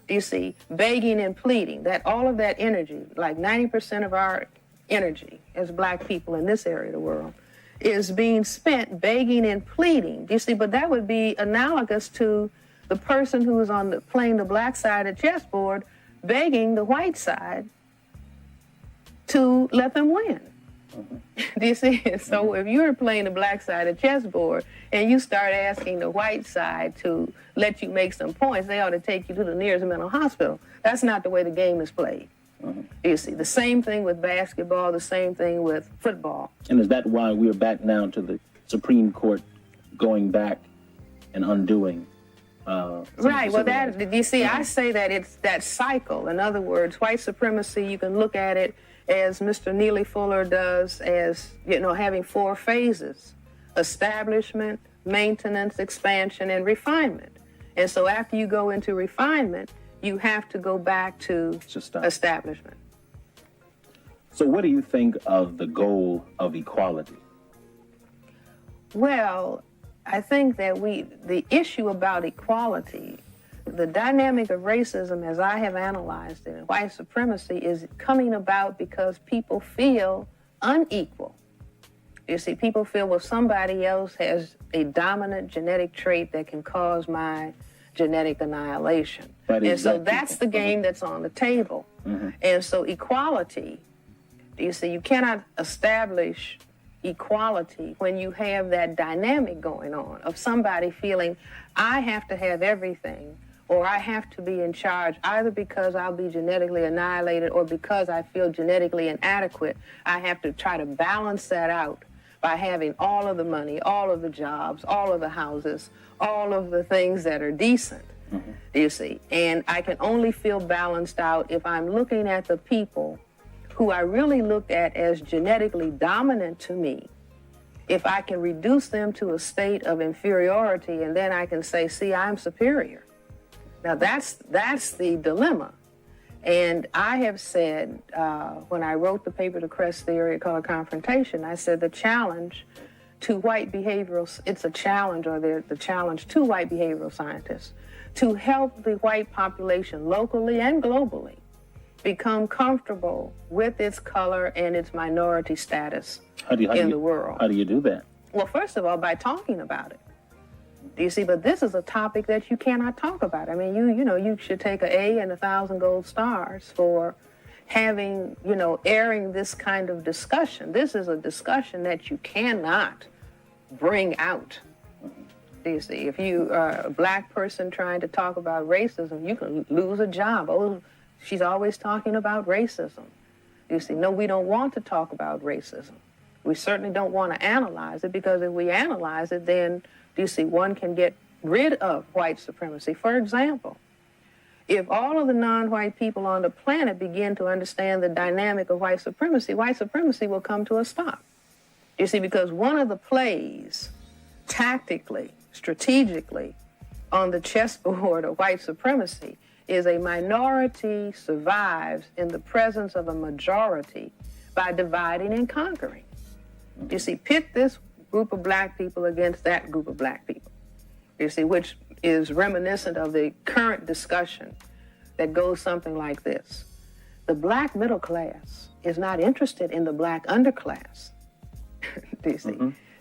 Speaker 3: you see, begging and pleading, that all of that energy, like 90% of our energy as black people in this area of the world, is being spent begging and pleading, you see, but that would be analogous to the person who is playing the black side of the chessboard begging the white side to let them win. Do you see? So if you're playing the black side of the chessboard and you start asking the white side to let you make some points, they ought to take you to the nearest mental hospital. That's not the way the game is played. You see, the same thing with basketball, the same thing with football.
Speaker 4: And is that why we're back now to the Supreme Court going back and undoing?
Speaker 3: Right. Well, you see, I say that it's that cycle. In other words, white supremacy, you can look at it as Mr. Neely Fuller does, as, having 4 phases: establishment, maintenance, expansion, and refinement. And so after you go into refinement, you have to go back to establishment.
Speaker 4: So what do you think of the goal of equality?
Speaker 3: Well, I think that the issue about equality, the dynamic of racism as I have analyzed it, and white supremacy is coming about because people feel unequal. You see, people feel, well, somebody else has a dominant genetic trait that can cause my genetic annihilation. And so that's the game that's on the table. And so equality, you see, you cannot establish equality when you have that dynamic going on of somebody feeling, I have to have everything, or I have to be in charge, either because I'll be genetically annihilated or because I feel genetically inadequate. I have to try to balance that out by having all of the money, all of the jobs, all of the houses, all of the things that are decent, you see. And I can only feel balanced out if I'm looking at the people who I really look at as genetically dominant to me, if I can reduce them to a state of inferiority, and then I can say, see, I'm superior. Now that's the dilemma. And I have said, when I wrote the paper, The Crest Theory, called Confrontation, I said the challenge to white behavioral, it's a challenge, or the challenge to white behavioral scientists, to help the white population locally and globally become comfortable with its color and its minority status in the world.
Speaker 4: How do you do that?
Speaker 3: Well, first of all, by talking about it. Do you see? But this is a topic that you cannot talk about. I mean, you should take an A and 1,000 gold stars for having, airing this kind of discussion. This is a discussion that you cannot bring out. Do you see? If you are a black person trying to talk about racism, you can lose a job. Oh, she's always talking about racism. You see, no, we don't want to talk about racism. We certainly don't want to analyze it, because if we analyze it, then, you see, one can get rid of white supremacy. For example, if all of the non-white people on the planet begin to understand the dynamic of white supremacy will come to a stop. You see, because one of the plays, tactically, strategically, on the chessboard of white supremacy is a minority survives in the presence of a majority by dividing and conquering. You see, pit this group of black people against that group of black people. You see, which is reminiscent of the current discussion that goes something like this. The black middle class is not interested in the black underclass. Do you see?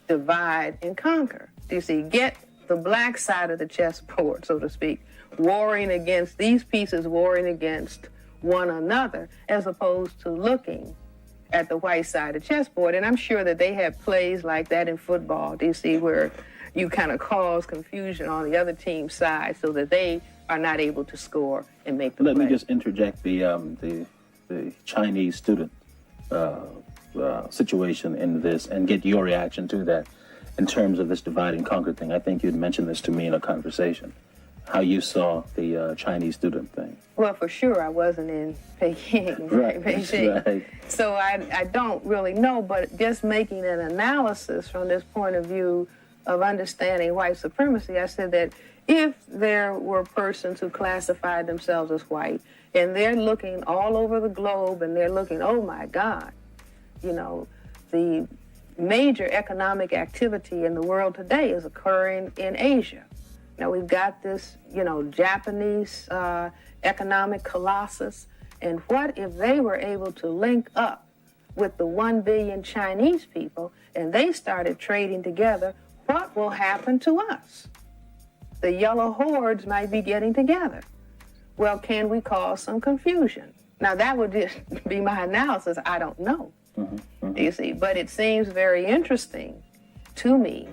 Speaker 3: Divide and conquer. Do you see? Get the black side of the chessboard, so to speak, warring against these pieces, warring against one another, as opposed to looking at the white side of the chessboard. And I'm sure that they have plays like that in football, do you see, where you kind of cause confusion on the other team's side so that they are not able to score and make the play.
Speaker 4: Let me just interject the Chinese student situation in this and get your reaction to that in terms of this divide and conquer thing. I think you'd mentioned this to me in a conversation, how you saw the Chinese student thing.
Speaker 3: Well, for sure, I wasn't in Peking. Beijing.
Speaker 4: Right.
Speaker 3: So I don't really know, but just making an analysis from this point of view of understanding white supremacy, I said that if there were persons who classified themselves as white, and they're looking all over the globe, and they're looking, oh my God, you know, the major economic activity in the world today is occurring in Asia. Now we've got this, you know, Japanese economic colossus, and what if they were able to link up with the 1 billion Chinese people and they started trading together? What will happen to us? The yellow hordes might be getting together. Well, can we cause some confusion? Now that would just be my analysis. I don't know. You see, but it seems very interesting to me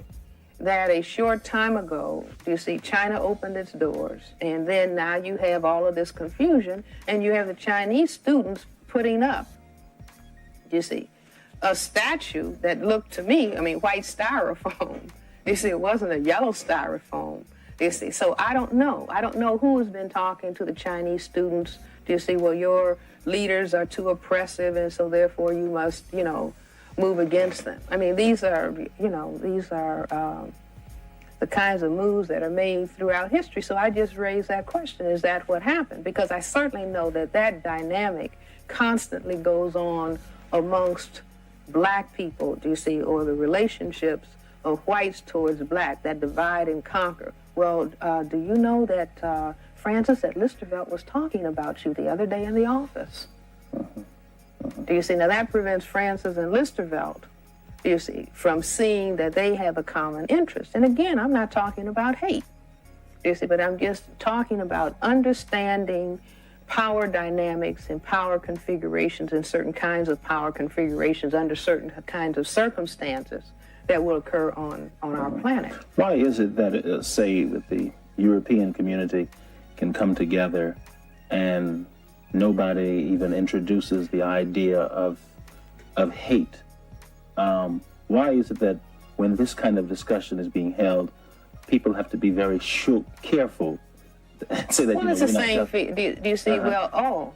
Speaker 3: that a short time ago, you see, China opened its doors, and then now you have all of this confusion, and you have the Chinese students putting up, you see, a statue that looked to me, I mean, white styrofoam. You see, it wasn't a yellow styrofoam. You see, so I don't know. I don't know who has been talking to the Chinese students. Do you see, well, your leaders are too oppressive, and so therefore you must, you know, move against them. I mean, these are, you know, the kinds of moves that are made throughout history. So I just raised that question, is that what happened? Because I certainly know that that dynamic constantly goes on amongst black people, do you see, or the relationships of whites towards black, that divide and conquer. Well, do you know that Francis at Listervelt was talking about you the other day in the office? Do you see? Now that prevents Francis and Listervelt, you see, from seeing that they have a common interest. And again, I'm not talking about hate, you see, but I'm just talking about understanding power dynamics and power configurations and certain kinds of power configurations under certain kinds of circumstances that will occur on our planet.
Speaker 4: Why is it that, say, that the European community can come together and nobody even introduces the idea of hate? Why is it that when this kind of discussion is being held, people have to be very careful and say that,
Speaker 3: well, it's the same. Do you see? Well,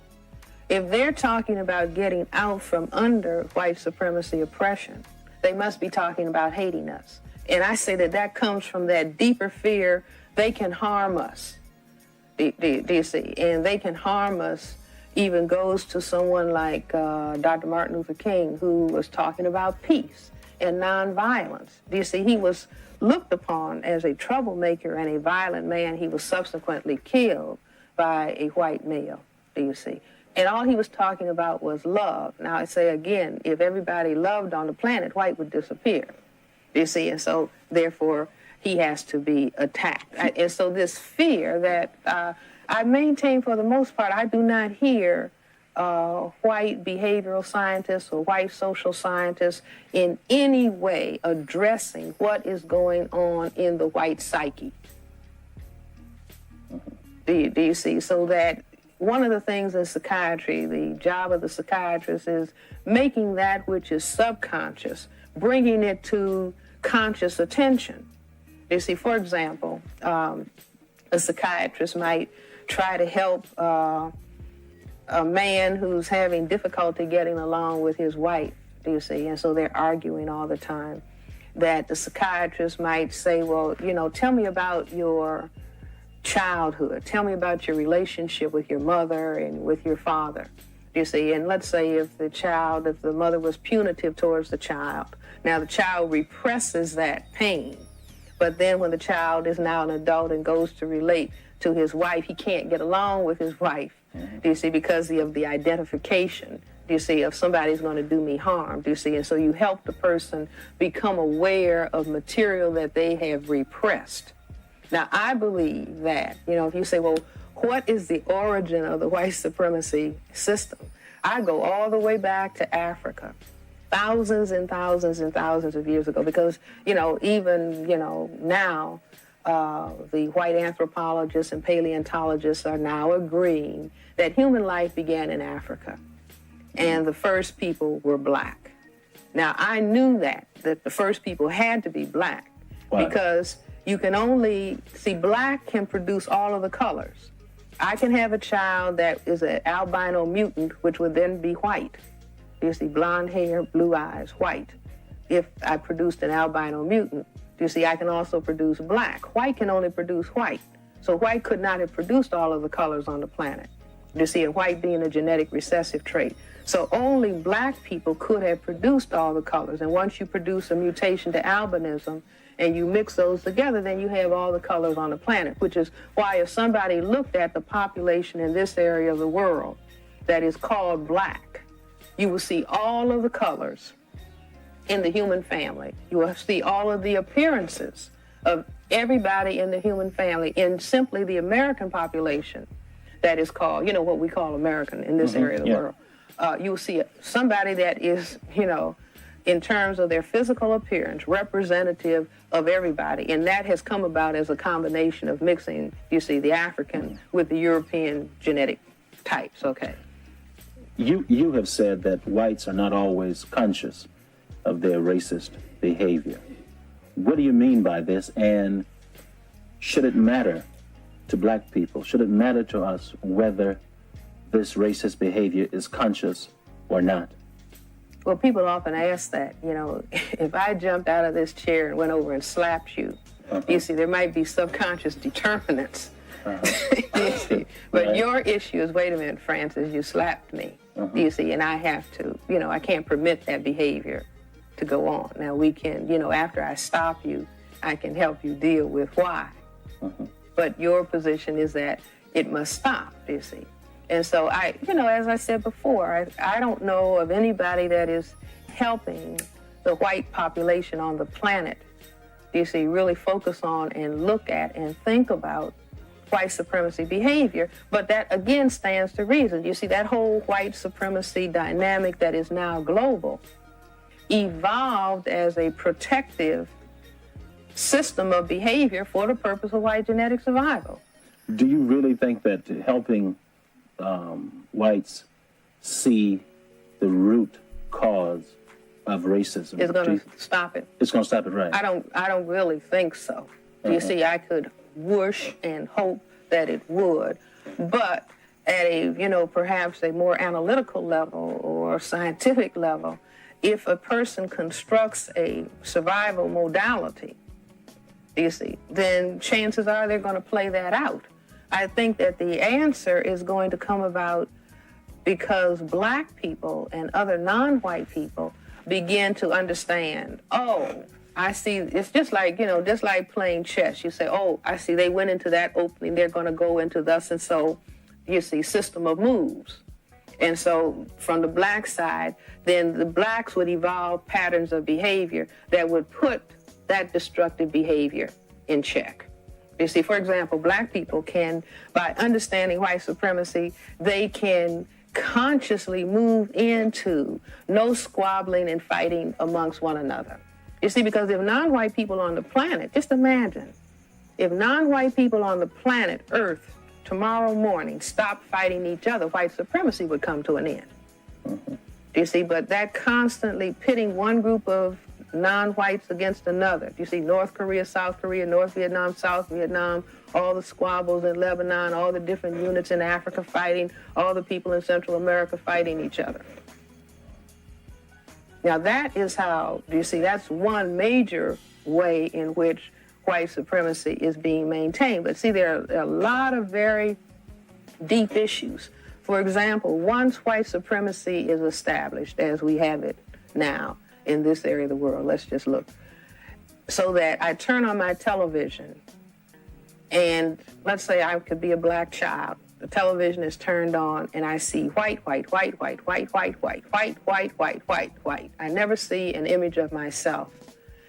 Speaker 3: if they're talking about getting out from under white supremacy oppression, they must be talking about hating us. And I say that that comes from that deeper fear they can harm us. Do you see? And they can harm us even goes to someone like Dr. Martin Luther King, who was talking about peace and nonviolence. Do you see? He was looked upon as a troublemaker and a violent man. He was subsequently killed by a white male, do you see? And all he was talking about was love. Now, I say again, if everybody loved on the planet, white would disappear, you see? And so, therefore, he has to be attacked. And so this fear that I maintain for the most part, I do not hear white behavioral scientists or white social scientists in any way addressing what is going on in the white psyche. Do you see? So that one of the things in psychiatry, the job of the psychiatrist is making that which is subconscious, bringing it to conscious attention. You see, for example, a psychiatrist might try to help a man who's having difficulty getting along with his wife, do you see? And so they're arguing all the time. That the psychiatrist might say, well, you know, tell me about your childhood. Tell me about your relationship with your mother and with your father. You see, and let's say if the mother was punitive towards the child, now the child represses that pain. But then when the child is now an adult and goes to relate to his wife, he can't get along with his wife. Do you see, because of the identification, do you see, of somebody's going to do me harm, do you see? And so you help the person become aware of material that they have repressed. Now, I believe that, if you say, well, what is the origin of the white supremacy system? I go all the way back to Africa, thousands and thousands and thousands of years ago, because, even, now, the white anthropologists and paleontologists are now agreeing that human life began in Africa, and the first people were black. Now, I knew that the first people had to be black.
Speaker 4: Why?
Speaker 3: Because you can only, black can produce all of the colors. I can have a child that is an albino mutant, which would then be white. You see, blonde hair, blue eyes, white. If I produced an albino mutant, you see, I can also produce black. White can only produce white. So white could not have produced all of the colors on the planet. You see, and white being a genetic recessive trait. So only black people could have produced all the colors. And once you produce a mutation to albinism, and you mix those together, then you have all the colors on the planet, which is why if somebody looked at the population in this area of the world that is called black, you will see all of the colors in the human family. You will see all of the appearances of everybody in the human family in simply the American population that is called, what we call American in this area of the world. You will see somebody that is, in terms of their physical appearance, representative of everybody. And that has come about as a combination of mixing, you see, the African with the European genetic types, okay?
Speaker 4: You have said that whites are not always conscious of their racist behavior. What do you mean by this? And should it matter to black people? Should it matter to us whether this racist behavior is conscious or not?
Speaker 3: Well, people often ask that, if I jumped out of this chair and went over and slapped you, you see, there might be subconscious determinants. You see, but right. Your issue is, wait a minute, Francis, you slapped me, you see, and I have to, I can't permit that behavior to go on. Now we can, after I stop you, I can help you deal with why. But your position is that it must stop, you see. And so as I said before, I don't know of anybody that is helping the white population on the planet, you see, really focus on and look at and think about white supremacy behavior. But that, again, stands to reason. You see, that whole white supremacy dynamic that is now global evolved as a protective system of behavior for the purpose of white genetic survival.
Speaker 4: Do you really think that helping whites see the root cause of racism
Speaker 3: is going to stop it?
Speaker 4: It's going to stop it, right?
Speaker 3: I don't really think so. You see, I could wish and hope that it would, but at a, perhaps a more analytical level or scientific level, if a person constructs a survival modality, you see, then chances are they're going to play that out. I think that the answer is going to come about because black people and other non-white people begin to understand, oh, I see, it's just like, just like playing chess. You say, oh, I see they went into that opening, they're going to go into thus and so, you see, system of moves. And so from the black side, then the blacks would evolve patterns of behavior that would put that destructive behavior in check. You see, for example, black people can, by understanding white supremacy, they can consciously move into no squabbling and fighting amongst one another. You see, because if non-white people on the planet, just imagine, if non-white people on the planet Earth tomorrow morning stopped fighting each other, white supremacy would come to an end. You see, but that constantly pitting one group of non-whites against another. You see North Korea, South Korea, North Vietnam, South Vietnam, all the squabbles in Lebanon, all the different units in Africa fighting, all the people in Central America fighting each other. Now that is how, you see, that's one major way in which white supremacy is being maintained. But see, there are a lot of very deep issues. For example, once white supremacy is established, as we have it now in this area of the world, let's just look, so that I turn on my television, and let's say I could be a black child. The television is turned on, and I see white, white, white, white, white, white, white, white, white, white, white, white. I never see an image of myself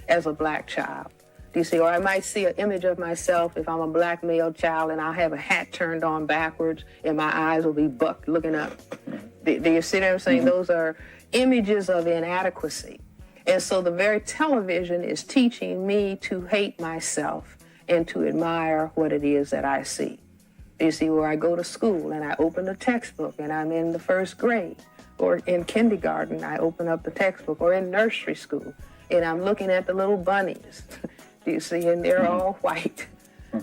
Speaker 3: as a black child. Do you see? Or I might see an image of myself if I'm a black male child, and I'll have a hat turned on backwards, and my eyes will be bucked looking up. Do you see what I'm saying? Mm-hmm. Those are images of inadequacy. And so the very television is teaching me to hate myself and to admire what it is that I see. You see, where I go to school and I open the textbook and I'm in the first grade, or in kindergarten, I open up the textbook, or in nursery school, and I'm looking at the little bunnies. Do you see? And they're all white.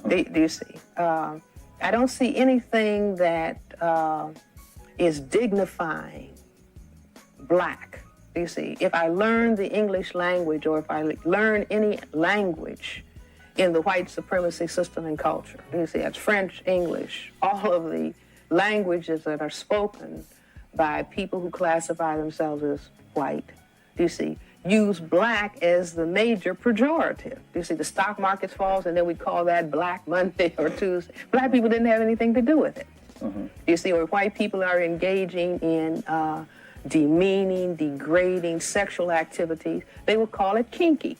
Speaker 3: Do you see? I don't see anything that is dignifying black. You see, if I learn the English language, or if I learn any language in the white supremacy system and culture, you see, that's French, English, all of the languages that are spoken by people who classify themselves as white, you see, use black as the major pejorative. You see, the stock market falls, and then we call that Black Monday or Tuesday. Black people didn't have anything to do with it. You see, or white people are engaging in demeaning, degrading sexual activities, they will call it kinky.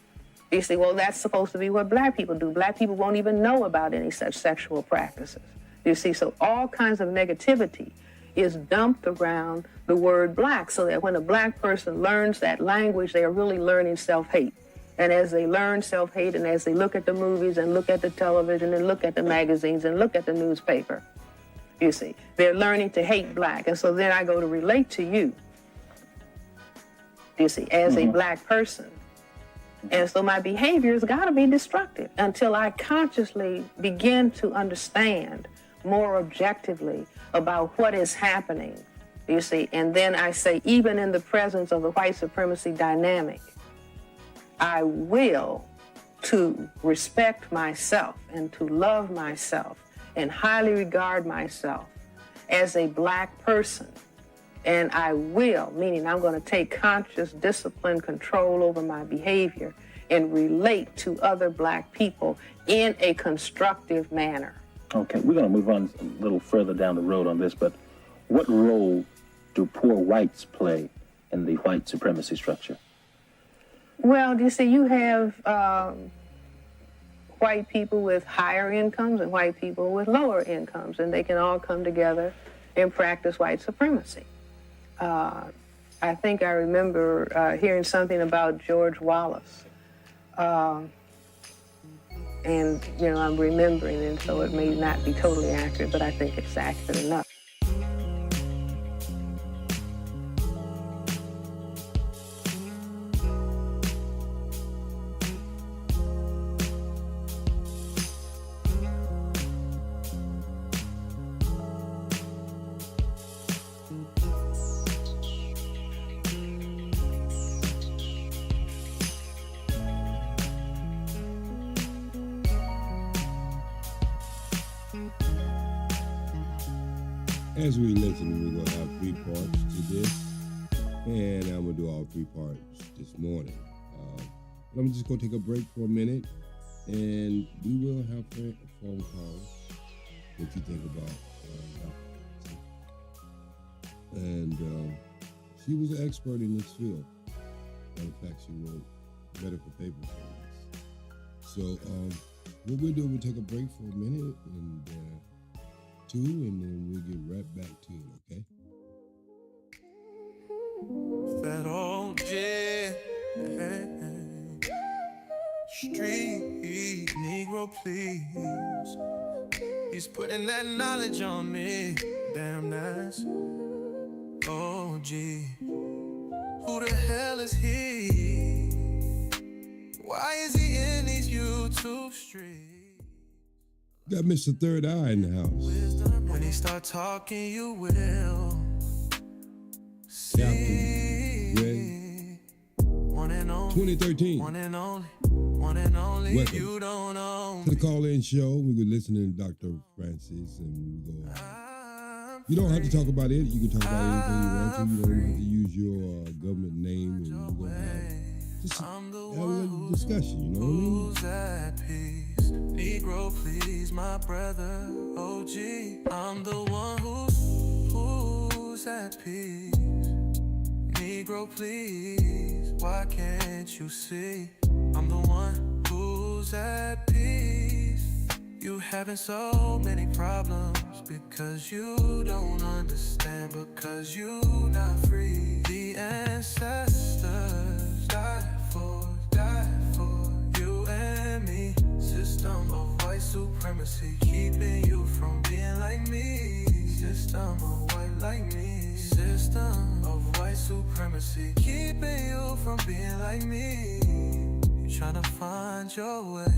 Speaker 3: You see, well, that's supposed to be what black people do. Black people won't even know about any such sexual practices. You see, so all kinds of negativity is dumped around the word black, so that when a black person learns that language, they are really learning self-hate. And as they learn self-hate, and as they look at the movies and look at the television and look at the magazines and look at the newspaper, you see, they're learning to hate black. And so then I go to relate to you, you see, as a black person. And so my behavior has got to be destructive until I consciously begin to understand more objectively about what is happening, you see. And then I say, even in the presence of the white supremacy dynamic, I will to respect myself and to love myself and highly regard myself as a black person. And I will, meaning I'm going to take conscious, disciplined control over my behavior and relate to other black people in a constructive manner.
Speaker 4: Okay, we're going to move on a little further down the road on this, but what role do poor whites play in the white supremacy structure?
Speaker 3: Well, you see, you have white people with higher incomes and white people with lower incomes, and they can all come together and practice white supremacy. I think I remember hearing something about George Wallace. And, you know, I'm remembering, and so it may not be totally accurate, but I think it's accurate enough.
Speaker 1: As we listen, we're going to have 3 parts to this, and I'm going to do all 3 parts this morning. I'm just going to take a break for a minute, and we will have a phone call. What you think about and she was an expert in this field. In fact, she wrote medical papers on this. So what we'll do, we'll take a break for a minute, and 2, and then we'll get right back to it, okay?
Speaker 2: That OGJAY Street Negro, please. He's putting that knowledge on me. Damn, that's OG. Who the hell is he? Why is he in these YouTube streets?
Speaker 1: Got Mr. Third Eye in the house.
Speaker 2: When he start talking, you will
Speaker 1: Captain Red.
Speaker 2: one and only,
Speaker 1: 2013.
Speaker 2: one and only, one and only.
Speaker 1: Welcome
Speaker 2: You don't know
Speaker 1: to the
Speaker 2: me.
Speaker 1: call-in show. We were listening to Dr. Francis, and we go. You don't have to talk about it. You can talk about anything you want to. You don't have to use your government name, and we're gonna have just have a little discussion. You know what I mean?
Speaker 2: Who's at peace? Negro, please, my brother. OG, I'm the one who's at peace. Negro, please, why can't you see? I'm the one who's at peace. You having so many problems because you don't understand, because you not free. The ancestors died for you and me. System of white supremacy keeping you from being like me. System of white like me. System of white supremacy keeping you from being like me. You tryna find your way,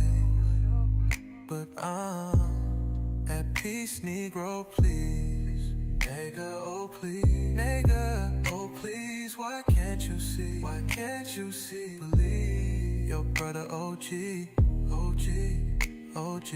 Speaker 2: but I'm at peace, Negro, please. Nigga, oh please, nigga, oh please. Why can't you see? Why can't you see? Believe your brother OG, OG, OG.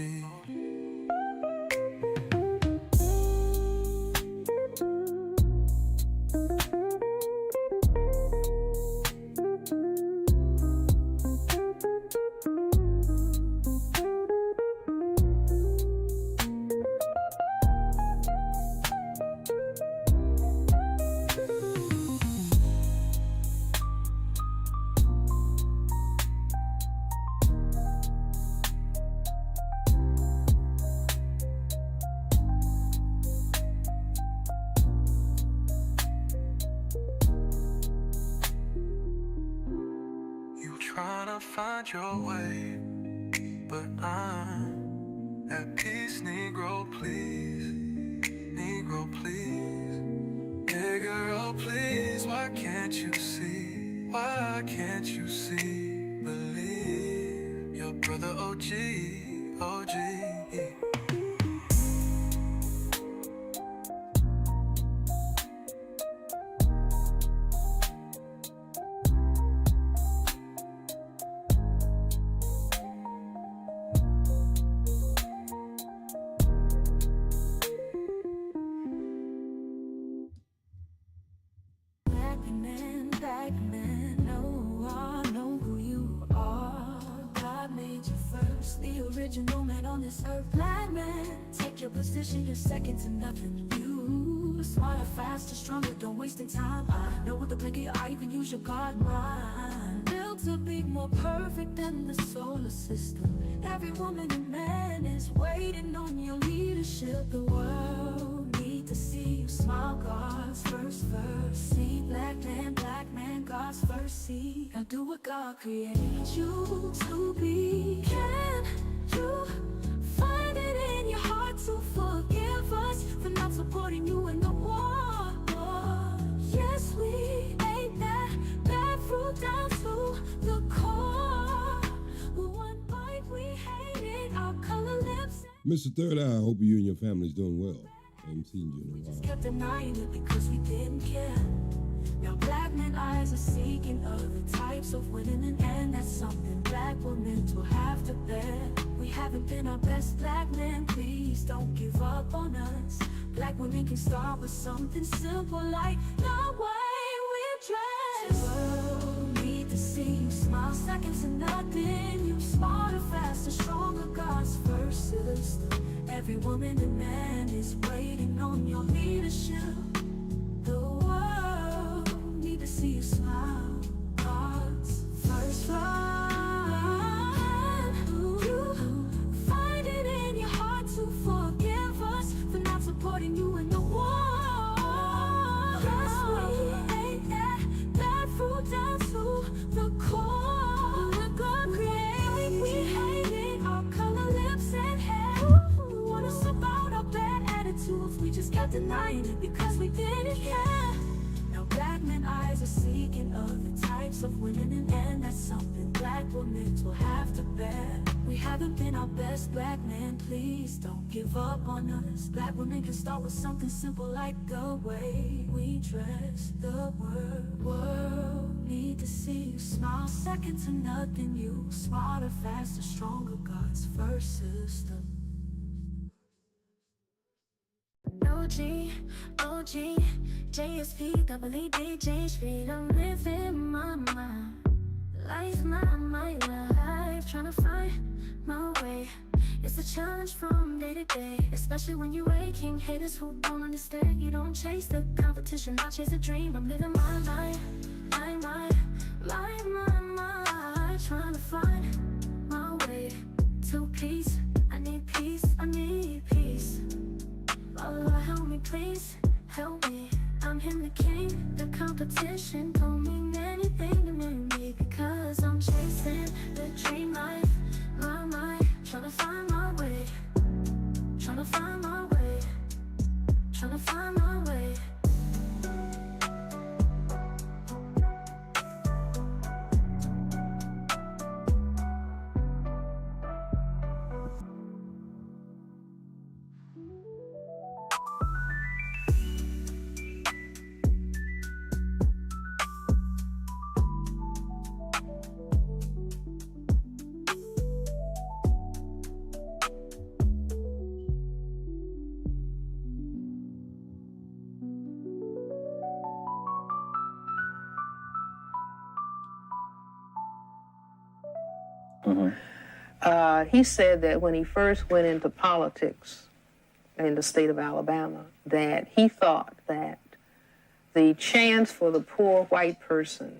Speaker 2: Trying to find your way, but I'm at peace, Negro, please. Negro, please. Nigga, oh please, why can't you see? Why can't you see? Believe your brother OG, OG.
Speaker 5: Black man, no, I know who you are. God made you first, the original man on this earth. Black man, take your position, you're second to nothing. You smarter, faster, stronger, don't waste any time. I know with the blink of your eye you can use your God mind. Built to be more perfect than the solar system. Every woman and man is waiting on your leadership. The world needs to see you smile, God's first verse. See, black man, God's first seed. Now do what God created you to be. Can you find it in your heart to forgive us for not supporting you in the war? Yes, we ate that bad fruit down to the core. One bite we hated, our color lips.
Speaker 1: Mr. Third Eye, I hope you and your family's doing well. I haven't seen you in
Speaker 5: We
Speaker 1: a
Speaker 5: just
Speaker 1: while.
Speaker 5: kept denying it because we didn't care. Now black men eyes are seeking other types of women, and that's something black women will have to bear. We haven't been our best, black men, please don't give up on us. Black women can start with something simple like the way we dress. The world need to see you smile, seconds to nothing. You smarter, faster, stronger, God's first sister. Every woman and man is waiting on your leadership. The world need to see you smile, God's first love. You find it in your heart to forgive us for not supporting you in the war. Yes, we ate that bad fruit down to the core. When God created, we hated our color, lips, and hair. Warn us about our bad attitudes, we just kept denying it because we didn't care. Now black men's eyes are seeking other types of women, and that's something black women will have to bear. We haven't been our best, black men, please don't give up on us. Black women can start with something simple like the way we dress. The world need to see you smile, second to nothing. You smarter, faster, stronger, God's first system. OGJAYSPEED, OGJAYSPEED, I'm living my mind. Life, my life, trying to find my way. It's a challenge from day to day, especially when you're waking. Haters who don't understand, you don't chase the competition, I chase a dream. I'm living my life, my trying to find my way to peace. I need peace, I need peace. Allah, help me, please, help me. I'm him, the king. The competition don't mean anything to me, because I'm chasing the dream life. My mind, trying to find my way, trying to find my way, trying to find my way.
Speaker 3: He said that when he first went into politics in the state of Alabama, that he thought that the chance for the poor white person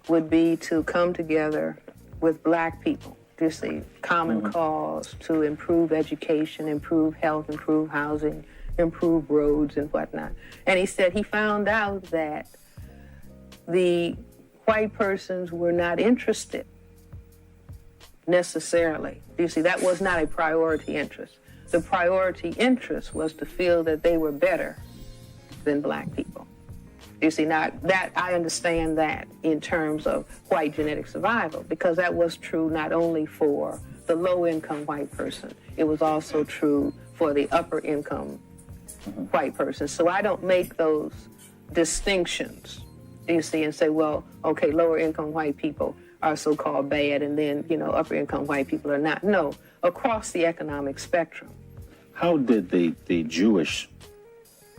Speaker 3: would be to come together with black people, just a common cause to improve education, improve health, improve housing, improve roads and whatnot. And he said he found out that the white persons were not interested necessarily. You see, that was not a priority interest. The priority interest was to feel that they were better than black people. You see, now that I understand that in terms of white genetic survival, because that was true not only for the low-income white person, it was also true for the upper-income white person. So I don't make those distinctions, you see, and say, well, okay, lower-income white people are so-called bad, and then, you know, upper-income white people are not. No, across the economic spectrum.
Speaker 4: How did the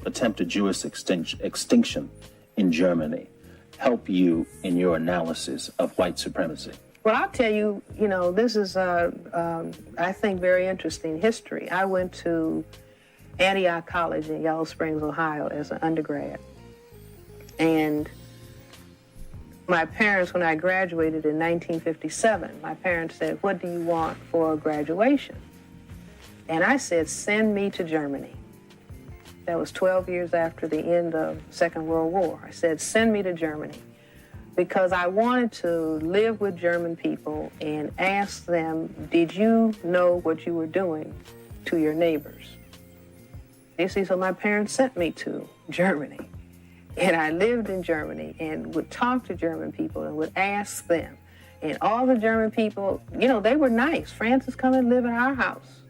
Speaker 4: attempted Jewish extinction in Germany help you in your analysis of white supremacy?
Speaker 3: Well, I'll tell you, you know, this is, I think, very interesting history. I went to Antioch College in Yellow Springs, Ohio as an undergrad. And my parents, when I graduated in 1957, my parents said, what do you want for graduation? And I said, send me to Germany. That was 12 years after the end of the Second World War. I said, send me to Germany, because I wanted to live with German people and ask them, did you know what you were doing to your neighbors? You see, so my parents sent me to Germany. And I lived in Germany and would talk to German people and would ask them. And all the German people, you know, they were nice. Francis, come and live in our house.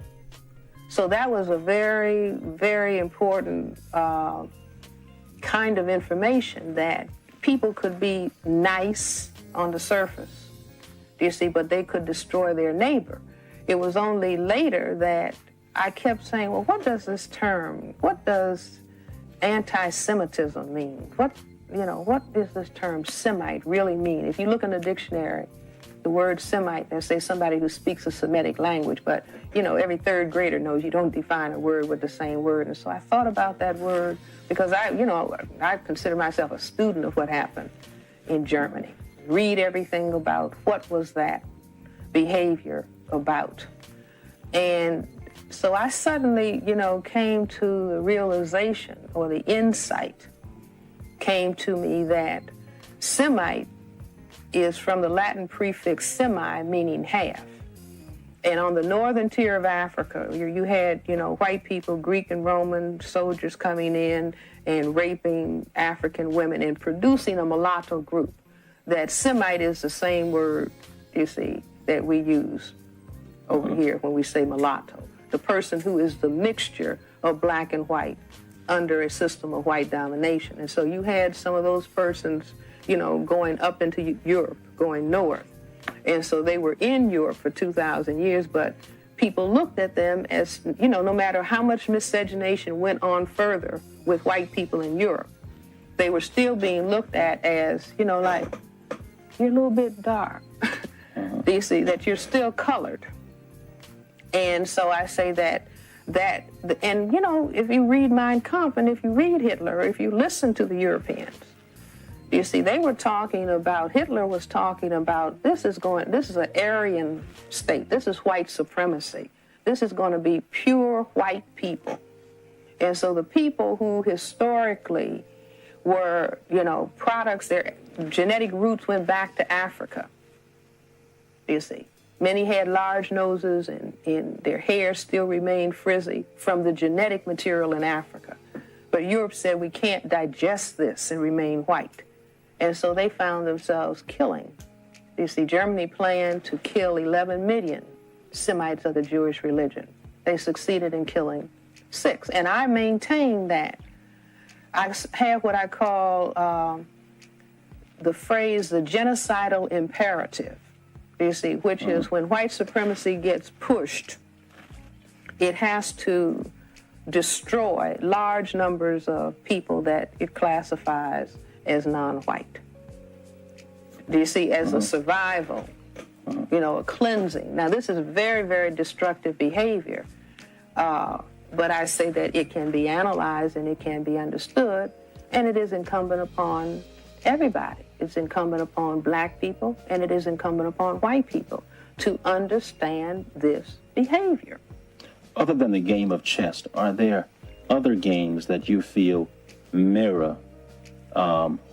Speaker 3: So that was a very, very important kind of information, that people could be nice on the surface, you see, but they could destroy their neighbor. It was only later that I kept saying, well, what does this term, what does anti-Semitism mean? What does this term Semite really mean? If you look in the dictionary, the word Semite, they say somebody who speaks a Semitic language, but, you know, every third grader knows you don't define a word with the same word. And so I thought about that word because I consider myself a student of what happened in Germany. Read everything about what was that behavior about. And so I suddenly, you know, came to the realization, or the insight came to me, that Semite is from the Latin prefix semi, meaning half. And on the northern tier of Africa, you had, white people, Greek and Roman soldiers coming in and raping African women and producing a mulatto group. That Semite is the same word, you see, that we use over here when we say mulatto. The person who is the mixture of black and white under a system of white domination. And so you had some of those persons, going up into Europe, going north. And so they were in Europe for 2,000 years, but people looked at them as, no matter how much miscegenation went on further with white people in Europe, they were still being looked at as, like, you're a little bit dark. Do you see that you're still colored? And so I say that, if you read Mein Kampf and if you read Hitler, if you listen to the Europeans, you see, Hitler was talking about, this is an Aryan state. This is white supremacy. This is going to be pure white people. And so the people who historically were, products, their genetic roots went back to Africa. You see, many had large noses and their hair still remained frizzy from the genetic material in Africa. But Europe said we can't digest this and remain white. And so they found themselves killing. You see, Germany planned to kill 11 million Semites of the Jewish religion. They succeeded in killing 6. And I maintain that. I have what I call the phrase, the genocidal imperative, you see, which is when white supremacy gets pushed, it has to destroy large numbers of people that it classifies as non-white. Do you see, as a survival, a cleansing. Now, this is very, very destructive behavior, but I say that it can be analyzed and it can be understood, and it is incumbent upon everybody. It's incumbent upon black people, and it is incumbent upon white people to understand this behavior.
Speaker 4: Other than the game of chess, are there other games that you feel mirror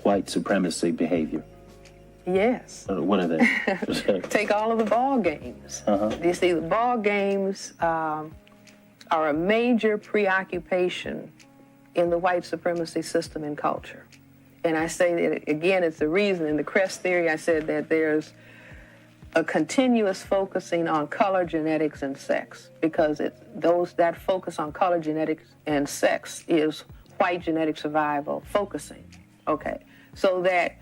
Speaker 4: white supremacy behavior?
Speaker 3: Yes.
Speaker 4: What are they?
Speaker 3: Take all of the ball games. You see, the ball games are a major preoccupation in the white supremacy system and culture. And I say that, again, it's the reason in the crest theory I said that there's a continuous focusing on color, genetics, and sex, because that focus on color, genetics, and sex is white genetic survival focusing. Okay, so that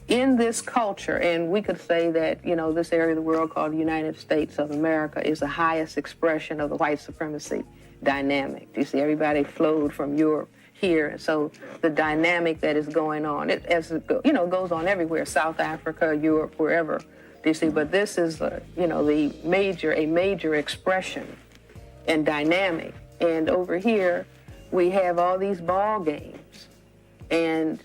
Speaker 3: in this culture, and we could say that, this area of the world called the United States of America is the highest expression of the white supremacy dynamic. You see, everybody flowed from Europe here, and so the dynamic that is going on, goes on everywhere, South Africa, Europe, wherever, you see, but this is, a major expression and dynamic. And over here, we have all these ball games, and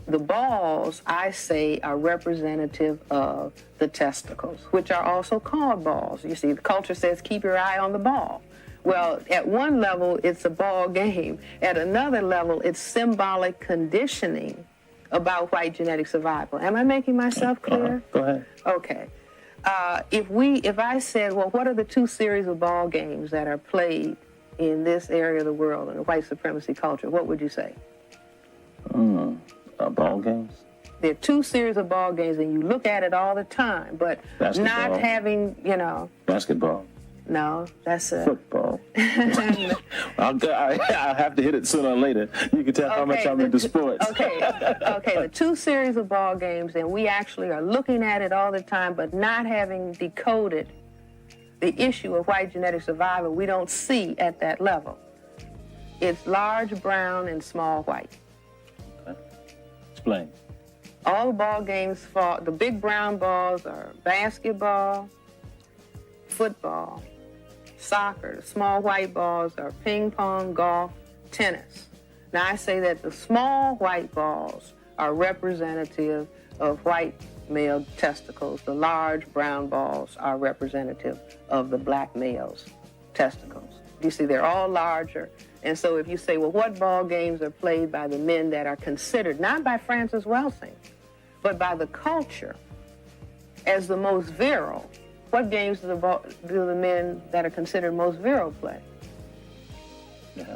Speaker 3: the balls, I say, are representative of the testicles, which are also called balls. You see, the culture says, keep your eye on the ball. Well, at one level, it's a ball game. At another level, it's symbolic conditioning about white genetic survival. Am I making myself clear?
Speaker 4: Go ahead.
Speaker 3: Okay. If I said, well, what are the 2 series of ball games that are played in this area of the world, in the white supremacy culture, what would you say?
Speaker 4: Ball games?
Speaker 3: There are 2 series of ball games, and you look at it all the time, but
Speaker 4: basketball.
Speaker 3: Not having,
Speaker 4: Basketball.
Speaker 3: No, that's a...
Speaker 4: Football. I'll have to hit it sooner or later. You can tell how much I'm into sports.
Speaker 3: Okay, the 2 series of ball games, and we actually are looking at it all the time, but not having decoded the issue of white genetic survival, we don't see at that level. It's large brown and small white.
Speaker 4: Okay. Explain.
Speaker 3: All the ball games, the big brown balls are basketball, football, soccer. The small white balls are ping pong, golf, tennis. Now I say that the small white balls are representative of white male testicles. The large brown balls are representative of the black male's testicles. You see, they're all larger. And so if you say, well, what ball games are played by the men that are considered, not by Francis Welsing, but by the culture as the most virile, what games do the men that are considered most virile play?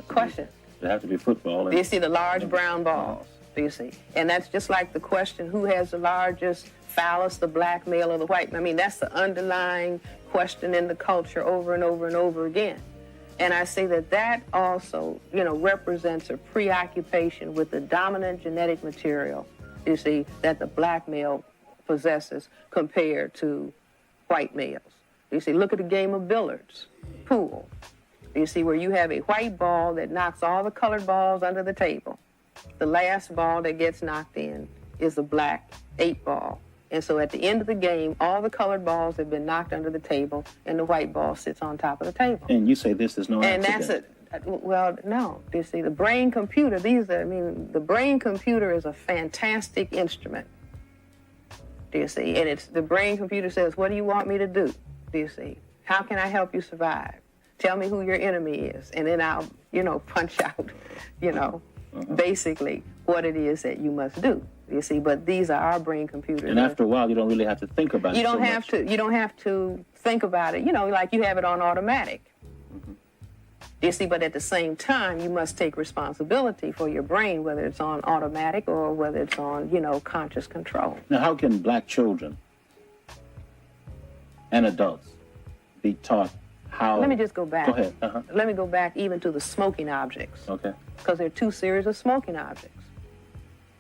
Speaker 3: Question.
Speaker 4: They have to be football.
Speaker 3: Do you see the large brown balls? Do you see? And that's just like the question, who has the largest phallus, the black male or the white? I mean, that's the underlying question in the culture over and over and over again. And I say that that also, represents a preoccupation with the dominant genetic material, you see, that the black male possesses compared to white males. You see, look at the game of billiards, pool. You see, where you have a white ball that knocks all the colored balls under the table. The last ball that gets knocked in is a black 8 ball. And so at the end of the game, all the colored balls have been knocked under the table, and the white ball sits on top of the table.
Speaker 4: And you say this is no accident.
Speaker 3: And well, no. You see, the brain computer, the brain computer is a fantastic instrument. Do you see? And the brain computer says, what do you want me to do? Do you see? How can I help you survive? Tell me who your enemy is, and then I'll, punch out, basically what it is that you must do. You see, but these are our brain computers.
Speaker 4: And after a while, you don't really have to think about it.
Speaker 3: You don't have to think about it. Like you have it on automatic. Mm-hmm. You see, but at the same time, you must take responsibility for your brain, whether it's on automatic or whether it's on, conscious control.
Speaker 4: Now, how can black children and adults be taught how?
Speaker 3: Let me just go back.
Speaker 4: Go ahead. Uh-huh.
Speaker 3: Let me go back even to the smoking objects.
Speaker 4: Okay.
Speaker 3: Because there are 2 series of smoking objects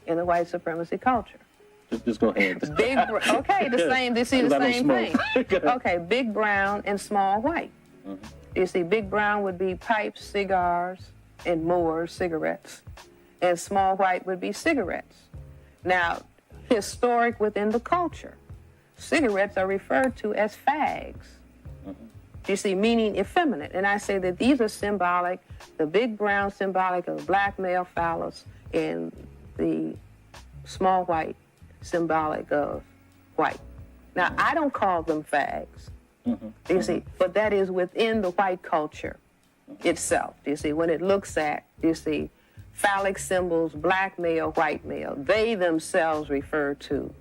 Speaker 3: in the white supremacy culture.
Speaker 4: Just go ahead.
Speaker 3: The same. They see the same thing. Okay, big brown and small white. Mm-hmm. You see, big brown would be pipes, cigars, and more cigarettes, and small white would be cigarettes. Now, historic within the culture, cigarettes are referred to as fags. Mm-hmm. You see, meaning effeminate. And I say that these are symbolic, the big brown symbolic of the black male phallus, and the small white symbolic of white. Now, I don't call them fags, you see, but that is within the white culture itself. You see, when it looks at, phallic symbols, black male, white male, they themselves refer to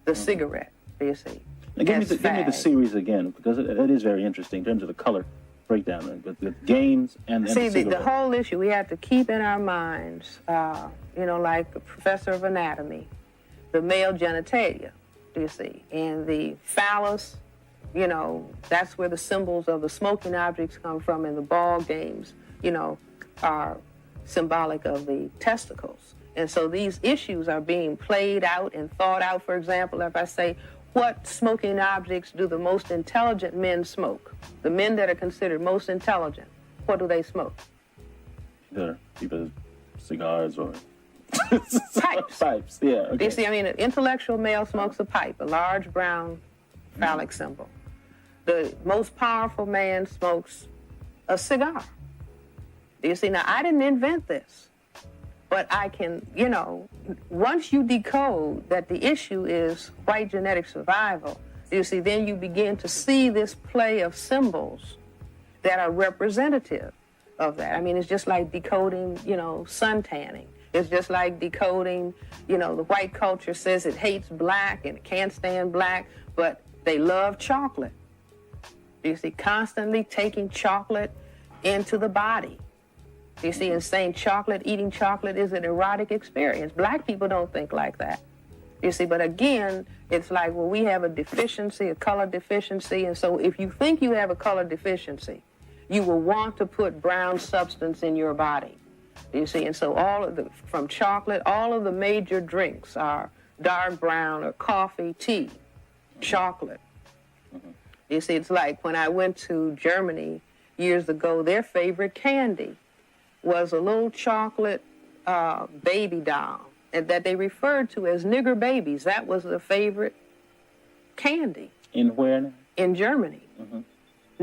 Speaker 3: the cigarette, you see.
Speaker 4: Now, give me the series again, because it is very interesting in terms of the color breakdown, the games and the cigarette.
Speaker 3: The whole issue we have to keep in our minds, like the professor of anatomy, the male genitalia, do you see, and the phallus, that's where the symbols of the smoking objects come from, and the ball games, are symbolic of the testicles. And so these issues are being played out and thought out. For example, if I say, what smoking objects do the most intelligent men smoke? The men that are considered most intelligent, what do they smoke?
Speaker 4: Either cigars or
Speaker 3: pipes.
Speaker 4: Pipes, yeah. Okay.
Speaker 3: You see, an intellectual male smokes a pipe, a large brown phallic symbol. The most powerful man smokes a cigar. You see, now I didn't invent this, but I can, once you decode that the issue is white genetic survival, you see, then you begin to see this play of symbols that are representative of that. It's just like decoding, sun tanning. It's just like decoding, the white culture says it hates black and it can't stand black, but they love chocolate. You see, constantly taking chocolate into the body. You see, and saying eating chocolate is an erotic experience. Black people don't think like that. You see, but again, it's like, well, we have a deficiency, a color deficiency, and so if you think you have a color deficiency, you will want to put brown substance in your body. You see, and so from chocolate, all of the major drinks are dark brown or coffee, tea, chocolate. You see, it's like when I went to Germany years ago, their favorite candy was a little chocolate baby doll that they referred to as nigger babies. That was the favorite candy.
Speaker 4: In where?
Speaker 3: In Germany. Mm-hmm.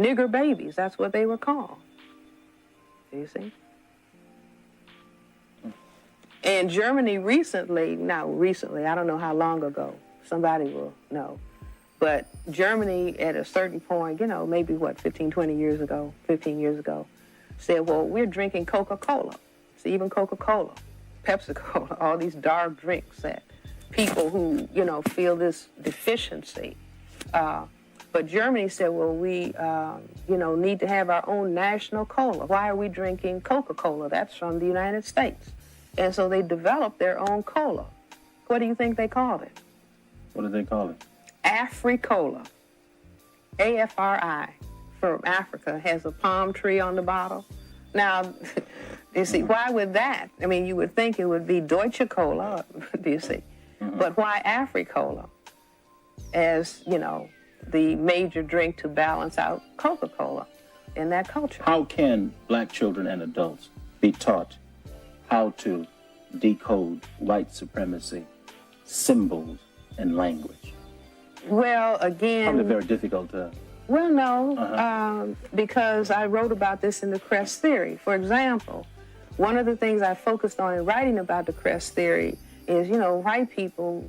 Speaker 3: Nigger babies, that's what they were called. You see? And Germany recently, I don't know how long ago, somebody will know, but Germany at a certain point, maybe 15 years ago, said, well, we're drinking Coca-Cola. See, even Coca-Cola, Pepsi-Cola, all these dark drinks that people who, feel this deficiency. But But Germany said, well, we, need to have our own national cola. Why are we drinking Coca-Cola? That's from the United States. And so they developed their own cola. What do you think they called it?
Speaker 4: What did they call it?
Speaker 3: Africola. AFRI, from Africa, has a palm tree on the bottle. Now, you see, why would that? I mean, you would think it would be Deutsche Cola, do you see? But why Africola as, the major drink to balance out Coca-Cola in that culture?
Speaker 4: How can black children and adults be taught how to decode white supremacy symbols and language?
Speaker 3: Well, again...
Speaker 4: Probably very difficult to...
Speaker 3: Well, no, because I wrote about this in the crest theory. For example, one of the things I focused on in writing about the crest theory is, white people,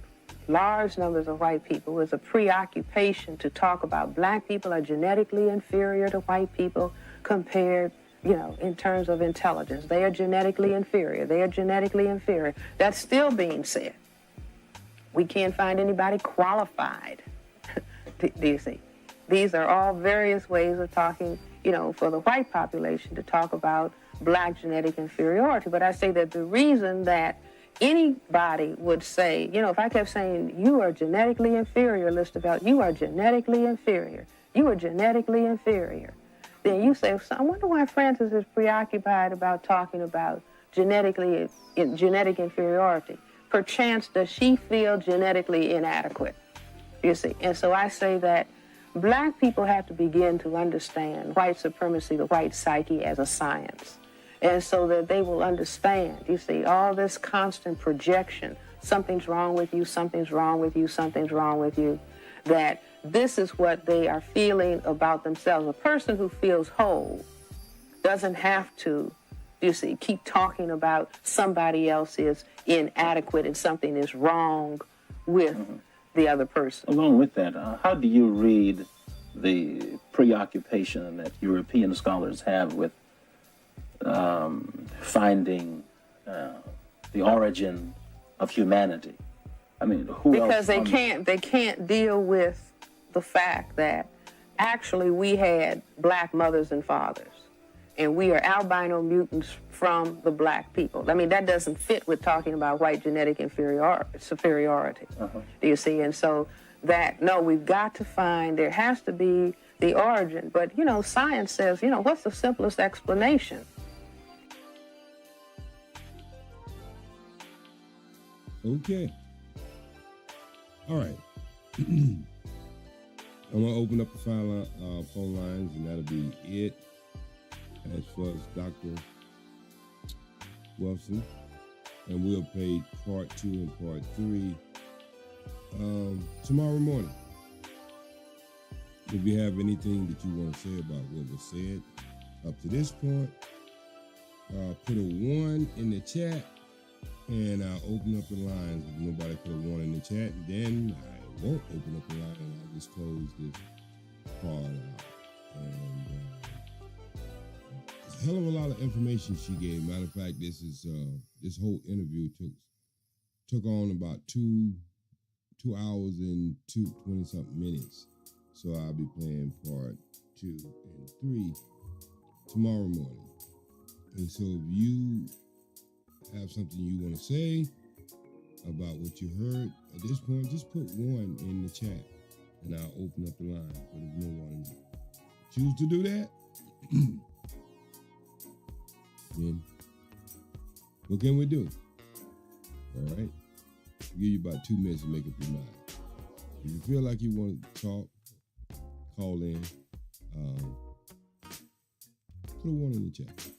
Speaker 3: large numbers of white people, with a preoccupation to talk about black people are genetically inferior to white people compared, in terms of intelligence. They are genetically inferior. They are genetically inferior. That's still being said. We can't find anybody qualified, do you see? These are all various ways of talking, for the white population to talk about black genetic inferiority. But I say that the reason that anybody would say, if I kept saying, you are genetically inferior, you are genetically inferior, you are genetically inferior, then you say, so I wonder why Frances is preoccupied about talking about genetic inferiority. Perchance does she feel genetically inadequate, you see? And so I say that black people have to begin to understand white supremacy, the white psyche, as a science. And so that they will understand, you see, all this constant projection, something's wrong with you, something's wrong with you, something's wrong with you, that this is what they are feeling about themselves. A person who feels whole doesn't have to, you see, keep talking about somebody else is inadequate and something is wrong with the other person.
Speaker 4: Along with that, how do you read the preoccupation that European scholars have with finding the origin of humanity? I mean,
Speaker 3: because they can't deal with the fact that actually we had black mothers and fathers, and we are albino mutants from the black people. I mean, that doesn't fit with talking about white genetic superiority. Do you see? And so we've got to find, there has to be the origin. But, science says, what's the simplest explanation?
Speaker 1: Okay. All right. I'm going to open up the phone lines, and that'll be it. As far as Dr. Wilson, and we'll play part 2 and part 3 tomorrow morning. If you have anything that you want to say about what was said up to this point, put a 1 in the chat, and I'll open up the lines. If nobody put a 1 in the chat, then I won't open up the line, and I'll just close this part out. And a hell of a lot of information she gave. Matter of fact, this whole interview took on about 2 hours and 20-something minutes. So I'll be playing part 2 and 3 tomorrow morning. And so if you have something you want to say about what you heard at this point, just put 1 in the chat, and I'll open up the line. But if no one choose to do that, then what can we do? All right? I'll give you about 2 minutes to make up your mind. If you feel like you want to talk, call in. Put a 1 in the chat.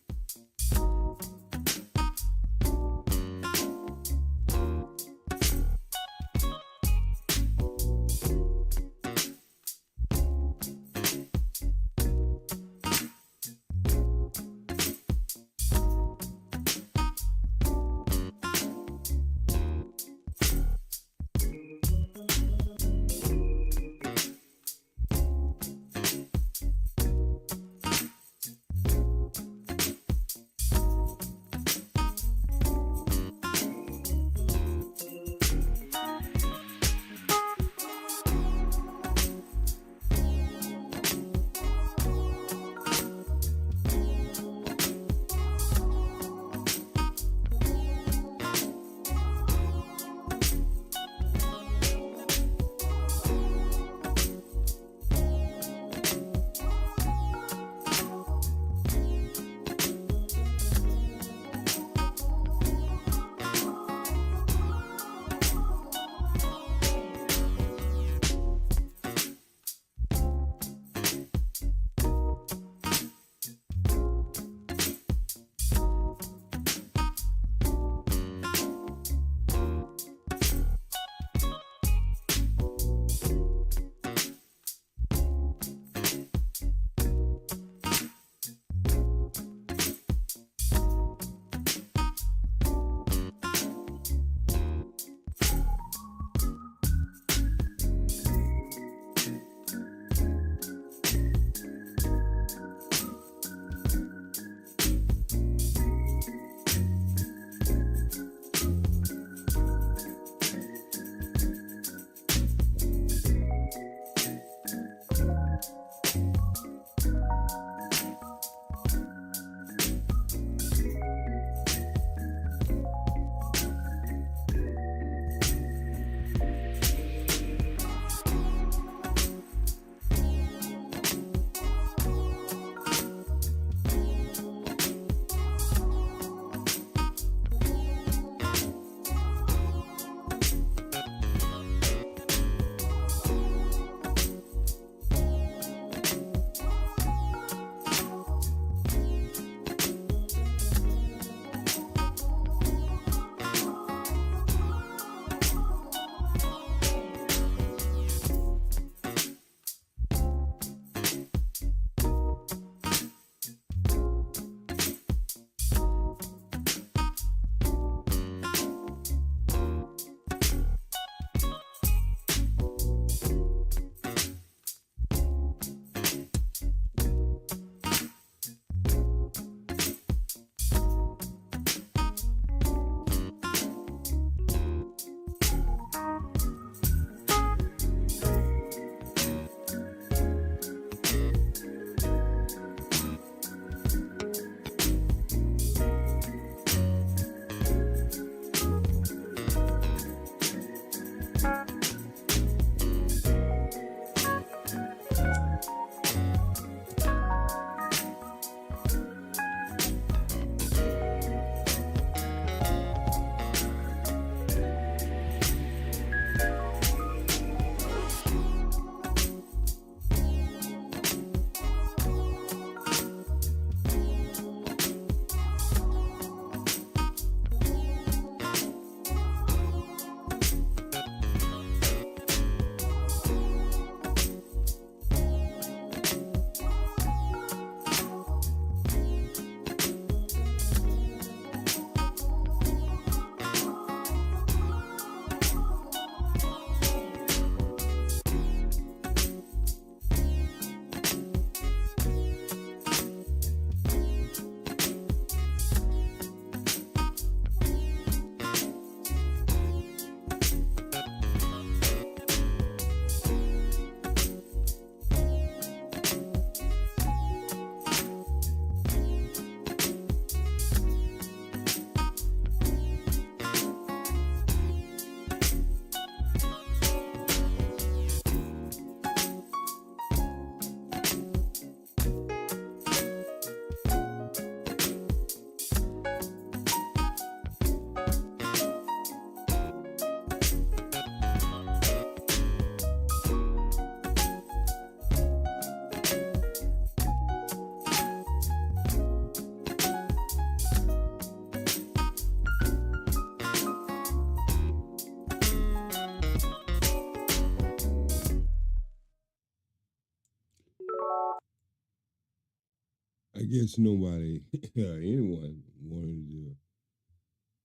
Speaker 1: I guess nobody, anyone wanted to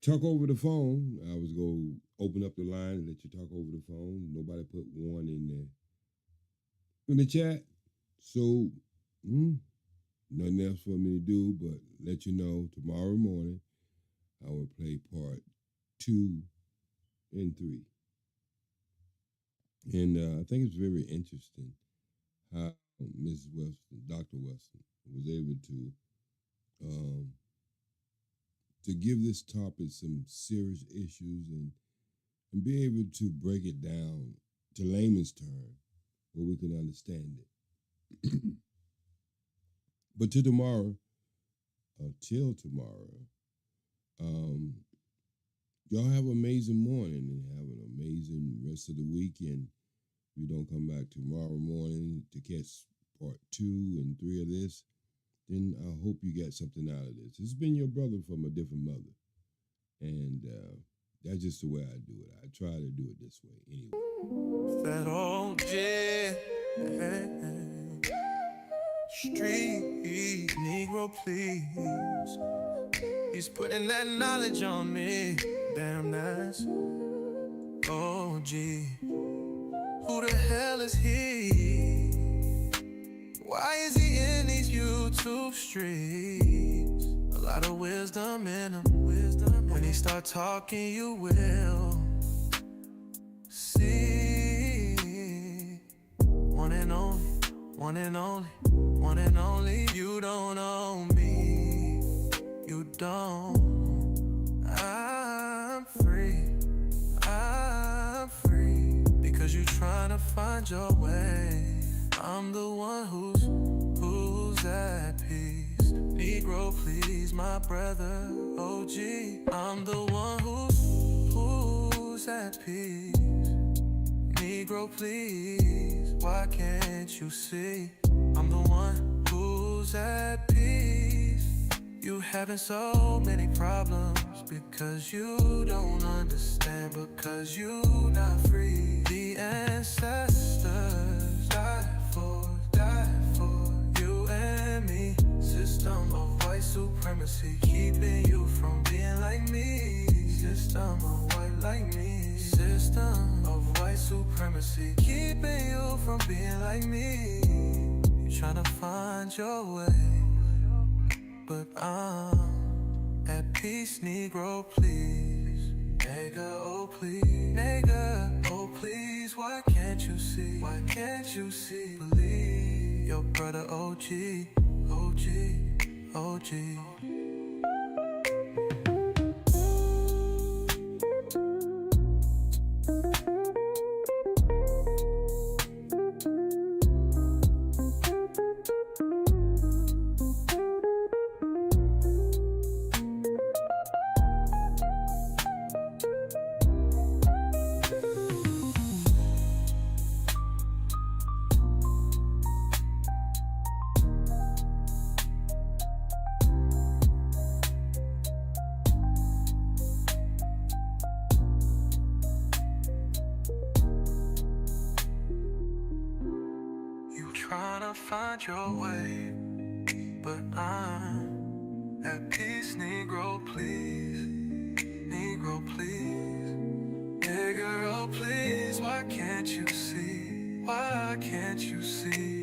Speaker 1: talk over the phone. I was going to open up the line and let you talk over the phone. Nobody put one in the chat. So, nothing else for me to do but let you know tomorrow morning I will play part 2 and 3. And I think it's very interesting how Mrs. Weston, Dr. Weston, was able to give this topic some serious issues and be able to break it down to layman's term where we can understand it. But till tomorrow, y'all have an amazing morning and have an amazing rest of the weekend. If you don't come back tomorrow morning to catch part 2 and 3 of this, then I hope you got something out of this. It's been your brother from a different mother. And that's just the way I do it. I try to do it this way anyway.
Speaker 2: That old street Negro, please. He's putting that knowledge on me. Damn, that's OG. Who the hell is he? Why is he in these YouTube streets? A lot of wisdom in him. When he start talking, you will see. One and only, one and only, one and only. You don't own me. You don't. I'm free. I'm free. Because you trying to find your way. I'm the one who's at peace. Negro, please, my brother, OG. I'm the one who's at peace. Negro, please, why can't you see? I'm the one who's at peace. You having so many problems because you don't understand, because you not free. The ancestors died for you and me. System of white supremacy keeping you from being like me. System of white like me. System of white supremacy keeping you from being like me. You tryna find your way, but I'm at peace, Negro, please. Nigga, oh please. Nigga, oh please. Why can't you see? Why can't you see? Believe your brother OG, OG, OG. Trying to find your way, but I'm at peace, Negro, please. Negro, please. Nigga, oh please, why can't you see? Why can't you see?